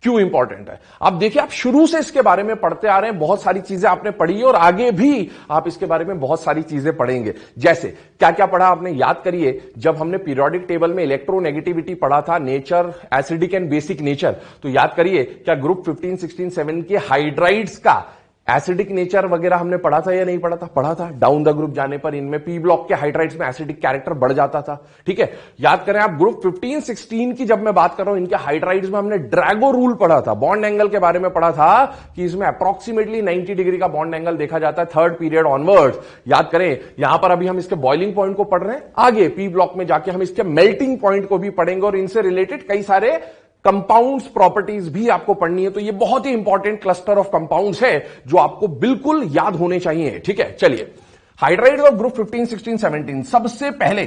क्यों इंपॉर्टेंट है, आप देखिए, आप शुरू से इसके बारे में पढ़ते आ रहे हैं, बहुत सारी चीजें आपने पढ़ी और आगे भी आप इसके बारे में बहुत सारी चीजें पढ़ेंगे। जैसे क्या क्या पढ़ा आपने, याद करिए। जब हमने पीरियोडिक टेबल में इलेक्ट्रोनेगेटिविटी पढ़ा था, nature, acidic and basic nature, तो याद करिए क्या ग्रुप 15, 16, 7 के हाइड्राइड्स का एसिडिक नेचर वगैरह हमने पढ़ा था या नहीं पढ़ा था, पढ़ा था। डाउन द ग्रुप जाने पर इनमें पी ब्लॉक के हाइड्राइड्स में एसिडिक कैरेक्टर बढ़ जाता था, ठीक है। याद करें आप, ग्रुप 15, 16 की जब मैं बात कर रहा हूं, इनके हाइड्राइड्स में हमने ड्रैगो रूल पढ़ा था, बॉन्ड एंगल के बारे में पढ़ा था कि इसमें अप्रोक्सीमेटली 90 डिग्री का बॉन्ड एंगल देखा जाता है थर्ड पीरियड ऑनवर्ड्स। याद करें, यहां पर अभी हम इसके बॉइलिंग पॉइंट को पढ़ रहे हैं, आगे पी ब्लॉक में जाके हम इसके मेल्टिंग पॉइंट को भी पढ़ेंगे और इनसे रिलेटेड कई सारे कंपाउंड्स प्रॉपर्टीज भी आपको पढ़नी है। तो ये बहुत ही इंपॉर्टेंट क्लस्टर ऑफ कंपाउंड्स है जो आपको बिल्कुल याद होने चाहिए, ठीक है। चलिए, हाइड्राइड्स ऑफ ग्रुप 15, 16, 17। सबसे पहले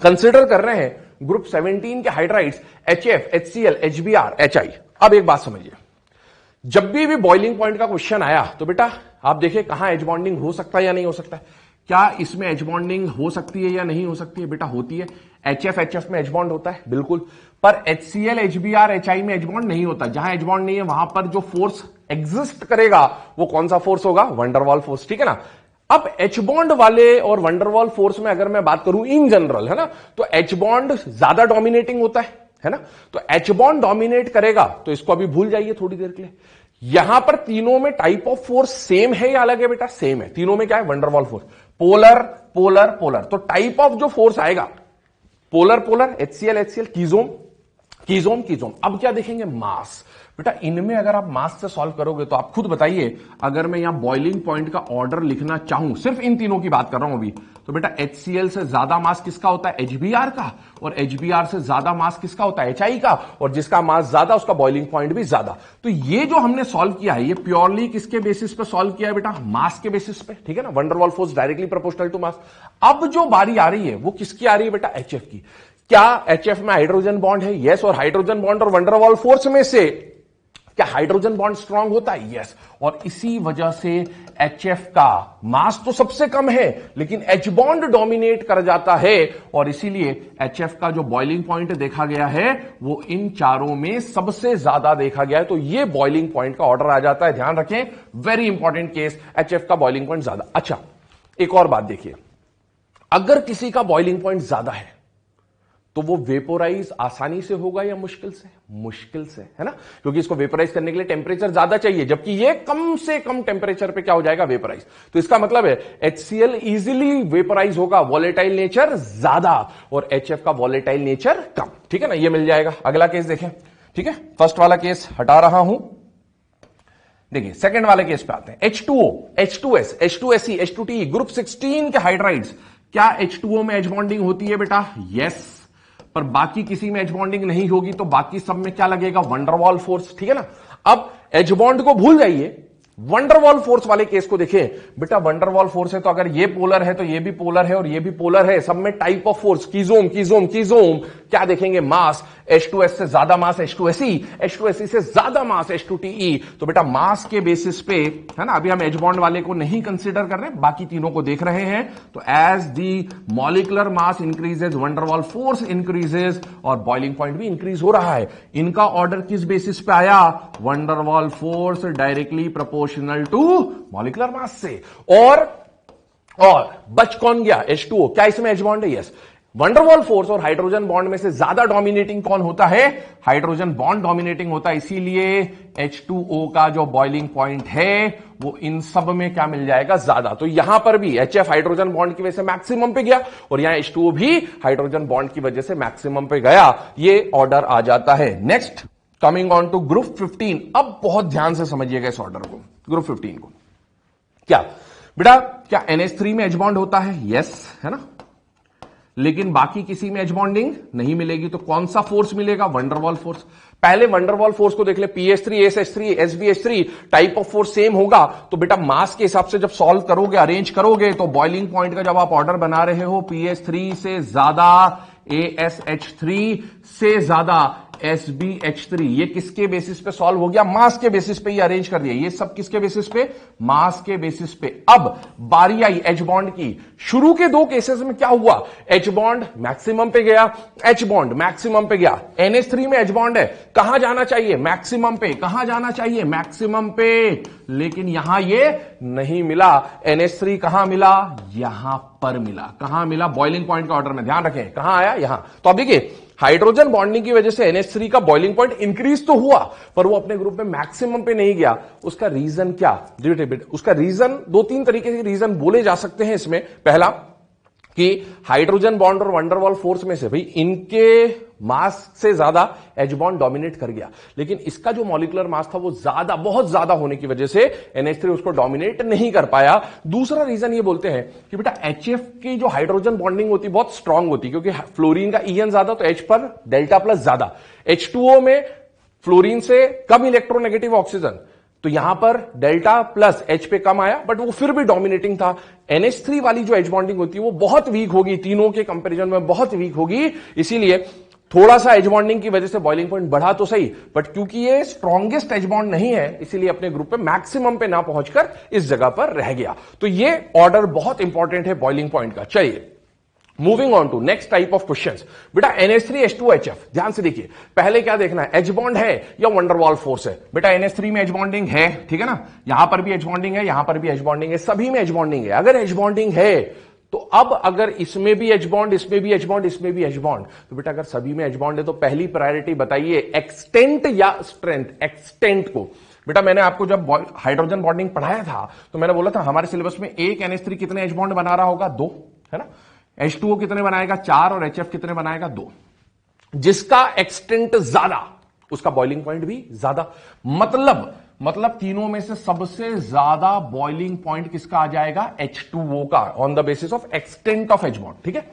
कंसिडर कर रहे हैं ग्रुप 17 के hydrides HF, HCl, HBr, HI। अब एक बात समझिए, जब भी बॉइलिंग पॉइंट का क्वेश्चन आया तो बेटा आप देखिए कहां एच बॉन्डिंग हो सकता है या नहीं हो सकता है। क्या इसमें एच बॉन्डिंग हो सकती है या नहीं हो सकती है, बेटा होती है। HF में एच बॉन्ड होता है बिल्कुल, पर HCl, HBr, HI में एच बॉन्ड नहीं होता। जहां एच बॉन्ड नहीं है वहां पर जो फोर्स एग्जिस्ट करेगा वो कौन सा फोर्स होगा, वंडरवॉल फोर्स, ठीक है ना। अब एच बॉन्ड वाले और वंडरवॉल फोर्स में अगर मैं बात करूं इन जनरल, है ना, तो एच बॉन्ड ज्यादा डोमिनेटिंग होता है ना। तो एच बॉन्ड डोमिनेट करेगा, तो इसको अभी भूल जाइए थोड़ी देर के लिए। यहां पर तीनों में टाइप ऑफ फोर्स सेम है या अलग है बेटा, सेम है। तीनों में क्या है, van der Waals force, polar polar polar. तो टाइप ऑफ जो फोर्स आएगा, पोलर पोलर, HCl HCl कीजोम, कीजोम कीजोम। अब क्या देखेंगे, मास। बेटा इनमें अगर आप मास से सॉल्व करोगे तो आप खुद बताइए, अगर मैं यहां बॉइलिंग पॉइंट का ऑर्डर लिखना चाहूं, सिर्फ इन तीनों की बात कर रहा हूं अभी, तो बेटा HCl से ज्यादा मास किसका होता है, HBr का, और HBr से ज्यादा मास किसका होता है, HI का, और जिसका मास ज्यादा उसका बॉइलिंग पॉइंट भी ज्यादा। तो ये जो हमने सॉल्व किया है, ये प्योरली किसके बेसिस पे सॉल्व किया है बेटा, मास के बेसिस पे, ठीक है ना, van der Waals force directly proportional to mass. अब जो बारी आ रही है वो किसकी आ रही है बेटा, HF की। क्या HF में हाइड्रोजन बॉन्ड है, यस, और हाइड्रोजन बॉन्ड और वंडर वॉल फोर्स में से क्या हाइड्रोजन बॉन्ड स्ट्रांग होता है, यस, और इसी वजह से HF का मास तो सबसे कम है लेकिन H बॉन्ड डोमिनेट कर जाता है, और इसीलिए HF का जो बॉइलिंग पॉइंट देखा गया है वो इन चारों में सबसे ज्यादा देखा गया है। तो ये बॉइलिंग पॉइंट का ऑर्डर आ जाता है, ध्यान रखें, वेरी इंपॉर्टेंट केस, HF का बॉइलिंग पॉइंट ज्यादा। अच्छा, एक और बात देखिए, अगर किसी का बॉइलिंग पॉइंट ज्यादा है तो वो वेपोराइज आसानी से होगा या मुश्किल से, मुश्किल से, है ना, क्योंकि इसको वेपोराइज करने के लिए टेम्परेचर ज्यादा चाहिए, जबकि ये कम से कम टेम्परेचर पे क्या हो जाएगा, वेपोराइज। तो इसका मतलब है HCl इजीली वेपोराइज होगा, वॉलेटाइल नेचर ज्यादा, और HF का वॉलेटाइल नेचर कम, ठीक है ना, ये मिल जाएगा। अगला केस देखें, ठीक है, फर्स्ट वाला केस हटा रहा हूं, देखिए सेकंड वाले केस पे आते हैं। H2O, H2S, H2SE, H2TE, group 16 के हाइड्राइड्स, क्या H2O में एच बॉन्डिंग होती है बेटा, यस, पर बाकी किसी में एच बॉन्डिंग नहीं होगी, तो बाकी सब में क्या लगेगा, वंडरवॉल फोर्स, ठीक है ना। अब एच बॉन्ड को भूल जाइए, वंडरवॉल फोर्स वाले केस को देखें बेटा, वंडरवॉल फोर्स है तो अगर ये पोलर है तो ये भी पोलर है और ये भी पोलर है, सब में टाइप ऑफ फोर्स, कीजोम कीजोम कीजोम, क्या देखेंगे, मास, H2S से ज्यादा मास H2SE, H2SE से ज्यादा मास H2TE। तो बेटा मास के बेसिस पे, है ना, अभी हम एच बॉन्ड वाले को नहीं कंसीडर कर रहे, बाकी तीनों को देख रहे हैं। तो as the molecular mass increases, van der Waals force increases, और बॉइलिंग पॉइंट भी इंक्रीज हो रहा है। इनका ऑर्डर किस बेसिस पे आया, van der Waals force directly proportional to molecular mass से। और बच कौन गया, H2O, क्या इसमें एच बॉन्ड है, यस। वंडरवॉल फोर्स और हाइड्रोजन बॉन्ड में से ज्यादा डोमिनेटिंग कौन होता है, हाइड्रोजन बॉन्ड डोमिनेटिंग होता है, इसीलिए H2O का जो बॉइलिंग पॉइंट है वो इन सब में क्या मिल जाएगा, ज्यादा। तो यहां पर भी HF हाइड्रोजन बॉन्ड की वजह से मैक्सिमम पे गया, और यहां H2O भी हाइड्रोजन बॉन्ड की वजह से मैक्सिमम पे गया, ये ऑर्डर आ जाता है। Next coming on to group 15, अब बहुत ध्यान से समझिएगा इस ऑर्डर को, ग्रुप 15 को। क्या बेटा, क्या NH3 में एच बॉन्ड होता है, यस, है ना, लेकिन बाकी किसी में एच बॉन्डिंग नहीं मिलेगी, तो कौन सा फोर्स मिलेगा, वंडरवॉल फोर्स। पहले वंडरवॉल फोर्स को देख ले, PH3, SH3, SBH3, type of force same होगा, तो बेटा मास के हिसाब से जब सॉल्व करोगे, अरेंज करोगे, तो बॉइलिंग पॉइंट का जब आप ऑर्डर बना रहे हो, PH3 से ज्यादा ASH3 से ज्यादा SBH3, ये किसके बेसिस पे सॉल्व हो गया, मास के बेसिस पे ही अरेंज कर दिया। ये सब किसके बेसिस पे, मास के बेसिस पे। अब बारी आई एच बॉन्ड की। शुरू के दो केसेस में क्या हुआ, एच बॉन्ड मैक्सिमम पे गया, एच बॉन्ड मैक्सिमम पे गया। NH3 में एच बॉन्ड है, कहां जाना चाहिए, मैक्सिमम पे, कहां जाना चाहिए, मैक्सिमम पे, लेकिन यहां ये नहीं मिला। NH3 कहां मिला, यहां पर मिला। कहां मिला, बॉइलिंग पॉइंट का ऑर्डर में, ध्यान रखें, कहां आया, यहां। तो अब देखिए, हाइड्रोजन बॉन्डिंग की वजह से NH3 का बॉइलिंग पॉइंट इंक्रीज तो हुआ, पर वो अपने ग्रुप में मैक्सिमम पे नहीं गया। उसका रीजन क्या, उसका रीजन, दो तीन तरीके के रीजन बोले जा सकते हैं इसमें। पहला कि हाइड्रोजन बॉन्ड और वंडरवॉल फोर्स में से भाई इनके मास से ज्यादा एच बॉन्ड डोमिनेट कर गया, लेकिन इसका जो मॉलिक्यूलर मास था वो ज्यादा, बहुत ज्यादा होने की वजह से NH3 उसको डोमिनेट नहीं कर पाया। दूसरा रीजन ये बोलते हैं कि बेटा HF की जो हाइड्रोजन बॉन्डिंग होती बहुत स्ट्रांग होती, क्योंकि फ्लोरीन का EN ज्यादा, तो H पर डेल्टा प्लस ज्यादा। H2O में फ्लोरीन से कम इलेक्ट्रोनेगेटिव ऑक्सीजन, तो यहां पर डेल्टा प्लस H पे कम आया, बट वो फिर भी डोमिनेटिंग था। NH3 वाली जो एच बॉन्डिंग होती है वो बहुत वीक होगी, तीनों के कंपैरिजन में बहुत वीक होगी, इसीलिए थोड़ा सा एच बॉन्डिंग की वजह से बॉइलिंग पॉइंट बढ़ा तो सही, बट क्योंकि ये स्ट्रॉन्गेस्ट एच बॉन्ड नहीं है, इसीलिए अपने ग्रुप पे मैक्सिमम पे ना पहुंचकर इस जगह पर रह गया। तो ये ऑर्डर बहुत इंपॉर्टेंट है बॉइलिंग पॉइंट का। चलिए moving on to next type of questions. बेटा NH3 H2 HF, ध्यान से देखिए, पहले क्या देखना है, एच बॉन्ड है या वंडरवॉल फोर्स है। बेटा NH3 में एच बॉन्डिंग है, ठीक है ना, यहां पर भी एच बॉन्डिंग है, यहां पर भी एच बॉन्डिंग है, सभी में एच बॉन्डिंग है। अगर एच बॉन्डिंग है तो अब अगर इसमें भी एच बॉन्ड, इसमें भी एच बॉन्ड, इसमें भी एच बॉन्ड, तो बेटा अगर सभी में एच बॉन्ड है तो पहली प्रायोरिटी बताइए एक्सटेंट या स्ट्रेंथ। एक्सटेंट को बेटा मैंने आपको जब हाइड्रोजन बॉन्डिंग पढ़ाया था तो मैंने बोला था हमारे सिलेबस में एक NH3 कितने एच बॉन्ड बना रहा होगा, 2, है ना। H2O कितने बनाएगा, 4, और HF कितने बनाएगा, 2। जिसका एक्सटेंट ज्यादा उसका बॉइलिंग पॉइंट भी ज्यादा। मतलब तीनों में से सबसे ज्यादा बॉइलिंग पॉइंट किसका आ जाएगा? H2O का, on the basis of extent of H bond. ठीक है,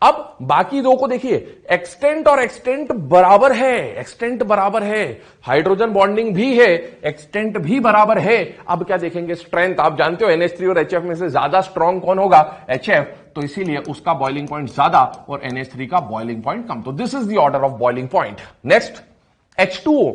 अब बाकी दो को देखिए, एक्सटेंट और एक्सटेंट बराबर है, एक्सटेंट बराबर है, हाइड्रोजन बॉन्डिंग भी है, एक्सटेंट भी बराबर है। अब क्या देखेंगे? स्ट्रेंथ। आप जानते हो NH3 और HF में से ज्यादा स्ट्रॉन्ग कौन होगा? HF, तो इसीलिए उसका बॉइलिंग पॉइंट ज्यादा और NH3 का बॉइलिंग पॉइंट कम। तो this is the order of boiling point. Next H2O,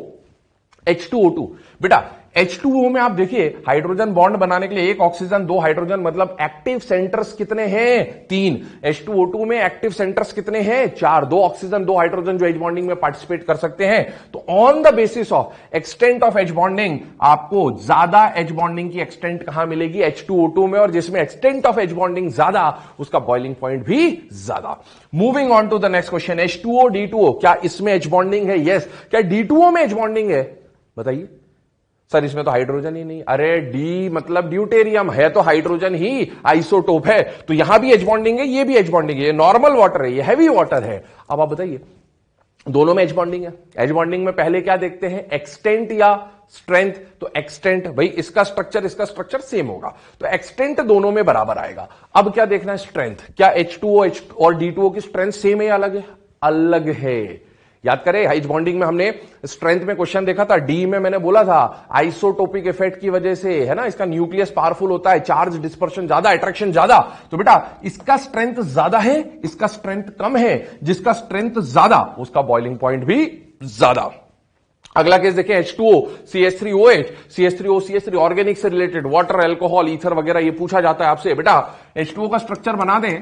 H2O2। बेटा H2O में आप देखिए, हाइड्रोजन बॉन्ड बनाने के लिए एक ऑक्सीजन दो हाइड्रोजन, मतलब एक्टिव सेंटर्स कितने हैं? 3। H2O2 में एक्टिव सेंटर्स कितने हैं? 4। दो ऑक्सीजन दो हाइड्रोजन जो एच बॉन्डिंग में पार्टिसिपेट कर सकते हैं। तो on the basis of extent of H bonding आपको ज्यादा एच बॉन्डिंग की एक्सटेंट कहां मिलेगी? H2O2 में, और जिसमें एक्सटेंट ऑफ एच बॉन्डिंग ज्यादा उसका बॉइलिंग पॉइंट भी ज्यादा। Moving on to the next question, H2O D2O, क्या इसमें एच बॉन्डिंग है? यस। क्या D2O में एच बॉन्डिंग है? बताइए सर, इसमें तो हाइड्रोजन ही नहीं। अरे डी मतलब ड्यूटेरियम है, तो हाइड्रोजन ही आइसोटोप है, तो यहां भी एच बॉन्डिंग है, ये भी एच बॉन्डिंग है, ये नॉर्मल वाटर है, ये हैवी वाटर है। अब आप बताइए, दोनों में एच बॉन्डिंग है। एच बॉन्डिंग में पहले क्या देखते हैं? एक्सटेंट या स्ट्रेंथ? तो एक्सटेंट, भाई इसका स्ट्रक्चर सेम होगा, तो एक्सटेंट दोनों में बराबर आएगा। अब क्या देखना है? स्ट्रेंथ। क्या H2O और D2O की स्ट्रेंथ सेम है या अलग है? अलग है। याद करें, एच बॉन्डिंग में हमने स्ट्रेंथ में क्वेश्चन देखा था, डी में मैंने बोला था आइसोटोपिक इफेक्ट की वजह से, है ना, इसका न्यूक्लियस पावरफुल होता है, चार्ज डिस्पर्शन ज्यादा, अट्रैक्शन ज्यादा। तो बेटा इसका स्ट्रेंथ ज्यादा है, इसका स्ट्रेंथ कम है, जिसका स्ट्रेंथ ज्यादा उसका बॉइलिंग पॉइंट भी ज्यादा। अगला केस देखें, H2O CH3OH, CH3O CH3 organic से रिलेटेड, वाटर, अल्कोहल, ईथर वगैरह, ये पूछा जाता है आपसे। बेटा H2O का स्ट्रक्चर बना दें,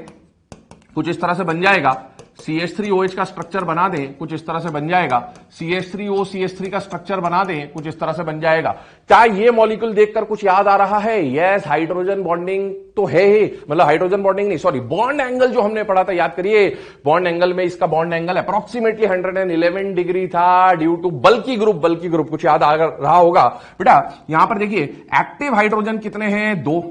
कुछ इस तरह से बन जाएगा। CH3OH का स्ट्रक्चर बना दें, कुछ इस तरह से बन जाएगा। CH3O CH3 का स्ट्रक्चर बना दें, कुछ इस तरह से बन जाएगा। क्या ये मॉलिक्यूल देखकर कुछ याद आ रहा है? यस, हाइड्रोजन बॉन्डिंग तो है ही, मतलब हाइड्रोजन बॉन्डिंग नहीं, सॉरी, बॉन्ड एंगल जो हमने पढ़ा था, याद करिए, बॉन्ड एंगल में इसका बॉन्ड एंगल अप्रोक्सीमेटली 111 डिग्री था, ड्यू टू बल्की ग्रुप, कुछ याद आ रहा होगा। बेटा यहां पर देखिए, एक्टिव हाइड्रोजन कितने हैं? 2।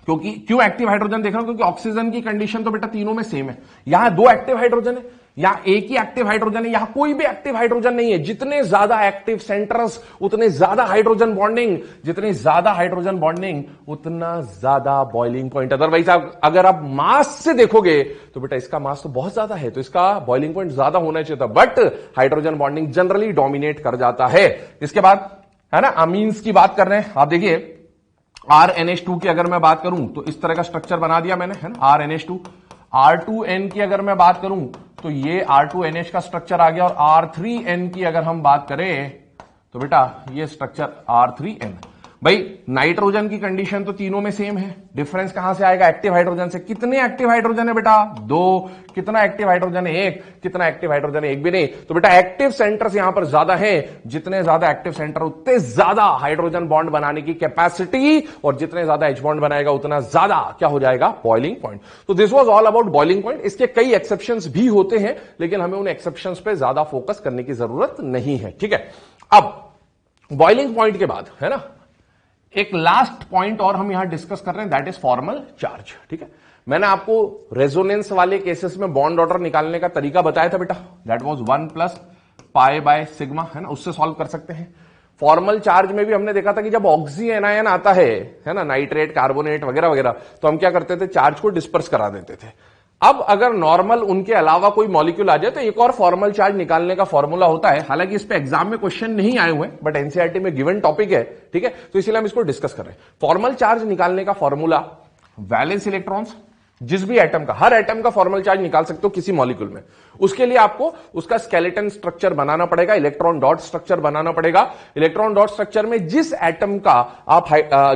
क्यों एक्टिव हाइड्रोजन देख रहा हूं? क्योंकि ऑक्सीजन की कंडीशन तो बेटा तीनों में सेम है। यहां 2 एक्टिव हाइड्रोजन है, यहां एक ही एक्टिव हाइड्रोजन है, यहां कोई भी एक्टिव हाइड्रोजन नहीं है। जितने ज्यादा एक्टिव सेंटर्स उतने ज्यादा हाइड्रोजन बॉन्डिंग, जितनी ज्यादा हाइड्रोजन बॉन्डिंग उतना ज्यादा बॉइलिंग पॉइंट। अदरवाइज अगर आप मास से देखोगे तो बेटा इसका मास तो बहुत ज्यादा है, तो इसका बॉइलिंग पॉइंट ज्यादा होना चाहिए था, but hydrogen bonding generally dominate कर जाता है। इसके बाद है ना, अमीन्स की बात कर रहे हैं। आप देखिए RNH2 की अगर मैं बात करूं तो इस तरह का स्ट्रक्चर बना दिया मैंने, है ना, RNH2। R2N की अगर मैं बात करूं तो ये R2NH का स्ट्रक्चर आ गया, और R3N की अगर हम बात करें तो बेटा ये स्ट्रक्चर R3N। भाई नाइट्रोजन की कंडीशन तो तीनों में सेम है, डिफरेंस कहां से आएगा? एक्टिव हाइड्रोजन से। कितने एक्टिव हाइड्रोजन है बेटा? 2। कितना एक्टिव हाइड्रोजन है? 1। कितना एक्टिव हाइड्रोजन है? 1 भी नहीं। तो बेटा एक्टिव सेंटर्स यहां पर ज्यादा है, जितने ज्यादा एक्टिव सेंटर उतने ज्यादा हाइड्रोजन बॉन्ड बनाने की कैपेसिटी, और जितने ज्यादा एच बॉन्ड बनाएगा उतना ज्यादा क्या हो जाएगा? Boiling point. तो this was all about boiling point. इसके कई एक्सेप्शंस भी होते हैं, लेकिन हमें उन एक्सेप्शंस पे ज्यादा फोकस करने की जरूरत नहीं है, ठीक है। अब बॉइलिंग पॉइंट के बाद, है ना, एक लास्ट पॉइंट और हम यहां डिस्कस कर रहे हैं, दैट इज फॉर्मल चार्ज, ठीक है। मैंने आपको रेजोनेंस वाले केसेस में बॉन्ड ऑर्डर निकालने का तरीका बताया था बेटा, दैट वाज 1 + π/σ, है ना, उससे सॉल्व कर सकते हैं। फॉर्मल चार्ज में भी हमने देखा था कि जब ऑक्सी एनायन आता है ना, नाइट्रेट, कार्बोनेट वगैरह वगैरह, तो हम क्या करते थे? चार्ज को डिस्पर्स करा देते थे। अब अगर नॉर्मल उनके अलावा कोई मॉलिक्यूल आ जाए तो एक और फॉर्मल चार्ज निकालने का फॉर्मूला होता है। हालांकि इस पे एग्जाम में क्वेश्चन नहीं आए हुए, बट एनसीईआरटी में गिवन टॉपिक है, ठीक है, तो इसलिए हम इसको डिस्कस कर रहे हैं। फॉर्मल चार्ज निकालने का फॉर्मूला, वैलेंस इलेक्ट्रॉन्स, जिस भी एटम का, हर एटम का फॉर्मल चार्ज निकाल सकते हो किसी मॉलिक्यूल में। उसके लिए आपको उसका स्केलेटन स्ट्रक्चर बनाना पड़ेगा, इलेक्ट्रॉन डॉट स्ट्रक्चर बनाना पड़ेगा। इलेक्ट्रॉन डॉट स्ट्रक्चर में जिस एटम का आप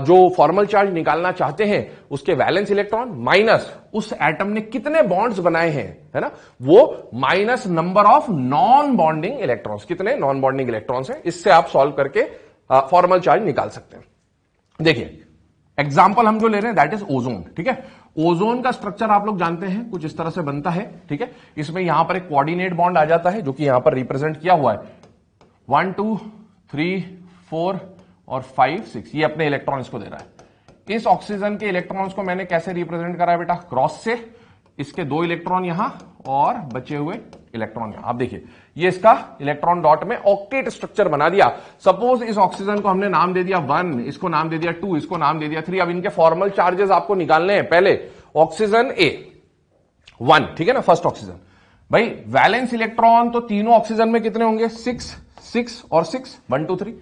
जो फॉर्मल चार्ज निकालना चाहते हैं उसके वैलेंस इलेक्ट्रॉन माइनस उस एटम ने कितने बॉन्ड्स बनाए हैं, है ना, वो minus number of non bonding electrons, कितने नॉन बॉन्डिंग इलेक्ट्रॉन्स हैं, इससे आप सॉल्व करके फॉर्मल चार्ज निकाल सकते हैं। देखिए एग्जाम्पल हम जो ले रहे हैं दैट इज ओजोन, ठीक है। ओजोन का स्ट्रक्चर आप लोग जानते हैं, कुछ इस तरह से बनता है, ठीक है। इसमें यहां पर एक कोऑर्डिनेट बॉन्ड आ जाता है जो कि यहां पर रिप्रेजेंट किया हुआ है, 1 2 3 4 और 5 6, ये अपने इलेक्ट्रॉन्स को दे रहा है। इस ऑक्सीजन के इलेक्ट्रॉन्स को मैंने कैसे रिप्रेजेंट करा है बेटा? क्रॉस से, इसके 2 इलेक्ट्रॉन यहां और बचे हुए इलेक्ट्रॉन यहां। आप देखिए ये इसका इलेक्ट्रॉन डॉट में ऑक्टेट स्ट्रक्चर बना दिया। सपोज इस ऑक्सीजन को हमने नाम दे दिया 1, इसको नाम दे दिया 2, इसको नाम दे दिया 3। अब इनके फॉर्मल चार्जेस आपको निकालने हैं। पहले ऑक्सीजन ए 1, ठीक है ना, फर्स्ट ऑक्सीजन। भाई वैलेंस इलेक्ट्रॉन तो तीनों ऑक्सीजन में कितने होंगे? 6 6 और 6, 1 2 3,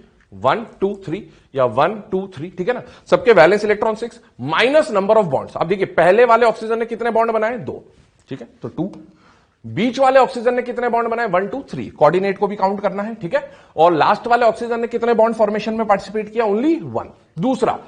1 2 3 या 1 2 3, ठीक है ना। सबके valence electron 6 minus number of bonds. अब देखिए पहले वाले ऑक्सीजन ने कितने बॉन्ड बनाए? 2, ठीक है, तो 2। बीच वाले ऑक्सीजन ने कितने बॉन्ड बनाए? 1 2 3। कोऑर्डिनेट को भी काउंट करना है, ठीक है। और लास्ट वाले ऑक्सीजन ने कितने बॉन्ड फॉर्मेशन में पार्टिसिपेट किया? ओनली 1। दूसरा,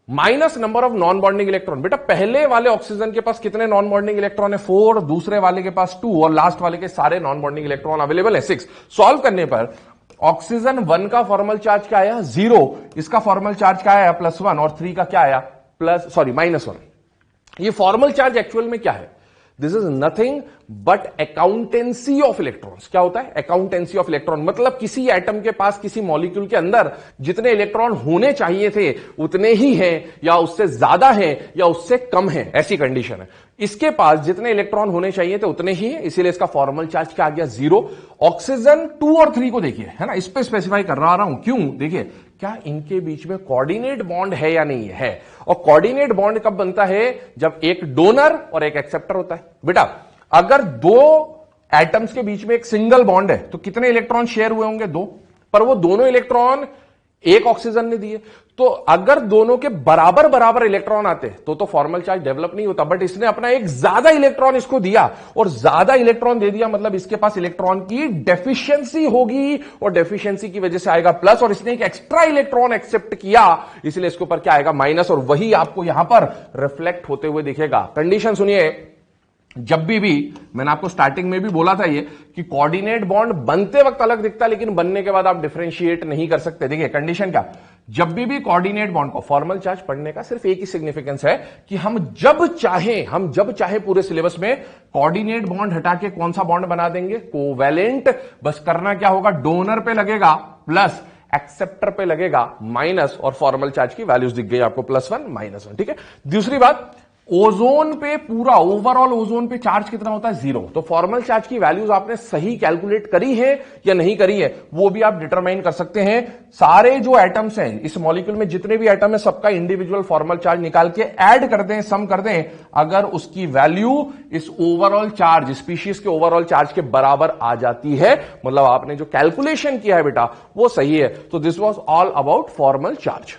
minus number of non bonding electron. बेटा पहले वाले ऑक्सीजन के पास कितने नॉन बॉन्डिंग इलेक्ट्रॉन है? 4, दूसरे वाले के पास 2 और लास्ट वाले के सारे नॉन बॉन्डिंग इलेक्ट्रॉन अवेलेबल है 6। सॉल्व करने पर ऑक्सीजन 1 का फॉर्मल चार्ज क्या आया? 0। इसका फॉर्मल चार्ज क्या आया? +1। और 3 का क्या आया? -1। ये फॉर्मल चार्ज एक्चुअल में क्या है? This is nothing but accountancy of electrons. क्या होता है? Accountancy of electron. मतलब किसी एटम के पास, किसी मॉलिक्यूल के अंदर जितने इलेक्ट्रॉन होने चाहिए थे उतने ही हैं, या उससे ज्यादा हैं, या उससे कम हैं, ऐसी कंडीशन है। इसके पास जितने इलेक्ट्रॉन होने चाहिए थे उतने ही हैं, इसीलिए इसका फॉर्मल चार्ज क्या आ गया? 0। ऑक्सीजन 2 और 3 को देखिए, है ना, इस पे स्पेसिफाई कर रहा हूं। क्यों? देखिए क्या इनके बीच में कोऑर्डिनेट बॉन्ड है या नहीं है। और कोऑर्डिनेट बॉन्ड कब बनता है? जब एक डोनर और एक एक्सेप्टर होता है। बेटा अगर 2 एटम्स के बीच में एक सिंगल बॉन्ड है तो कितने इलेक्ट्रॉन शेयर हुए होंगे? 2। पर वो दोनों इलेक्ट्रॉन एक ऑक्सीजन ने दिए। तो अगर दोनों के बराबर बराबर इलेक्ट्रॉन आते तो फॉर्मल चार्ज डेवलप नहीं होता। बट इसने अपना एक ज्यादा इलेक्ट्रॉन इसको दिया, और ज्यादा इलेक्ट्रॉन दे दिया मतलब इसके पास इलेक्ट्रॉन की डेफिशिएंसी होगी, और डेफिशिएंसी की वजह से आएगा प्लस। और इसने एक एक्स्ट्रा इलेक्ट्रॉन एक्सेप्ट किया, इसलिए इसके ऊपर क्या आएगा? माइनस। और वही आपको यहां पर रिफ्लेक्ट होते हुए दिखेगा। कंडीशन सुनिए, जब भी मैंने आपको स्टार्टिंग में भी बोला था ये कि कोऑर्डिनेट बॉन्ड बनते वक्त अलग दिखता है, लेकिन बनने के बाद आप डिफरेंशिएट नहीं कर सकते। देखिए कंडीशन क्या, जब भी कोऑर्डिनेट बॉन्ड को फॉर्मल चार्ज पढ़ने का सिर्फ एक ही सिग्निफिकेंस है कि हम जब चाहे पूरे सिलेबस में कोऑर्डिनेट बॉन्ड हटा के कौन सा बॉन्ड बना देंगे? कोवैलेंट। बस करना क्या होगा? डोनर पे लगेगा प्लस, एक्सेप्टर पे लगेगा माइनस, और फॉर्मल चार्ज की वैल्यूज दिख गई आपको +1 -1, ठीक है। दूसरी बात, ओजोन पे पूरा ओवरऑल ओजोन पे चार्ज कितना होता है? 0। तो फॉर्मल चार्ज की वैल्यूज आपने सही कैलकुलेट करी है या नहीं करी है, वो भी आप डिटरमाइन कर सकते हैं। सारे जो एटम्स हैं इस मॉलिक्यूल में, जितने भी एटम है, सबका इंडिविजुअल फॉर्मल चार्ज निकाल के ऐड कर दें, सम कर दें। अगर उसकी वैल्यू इस ओवरऑल चार्ज, स्पीशीज के ओवरऑल चार्ज के बराबर आ जाती है, मतलब आपने जो कैलकुलेशन किया है बेटा वो सही है। तो this was all about formal charge.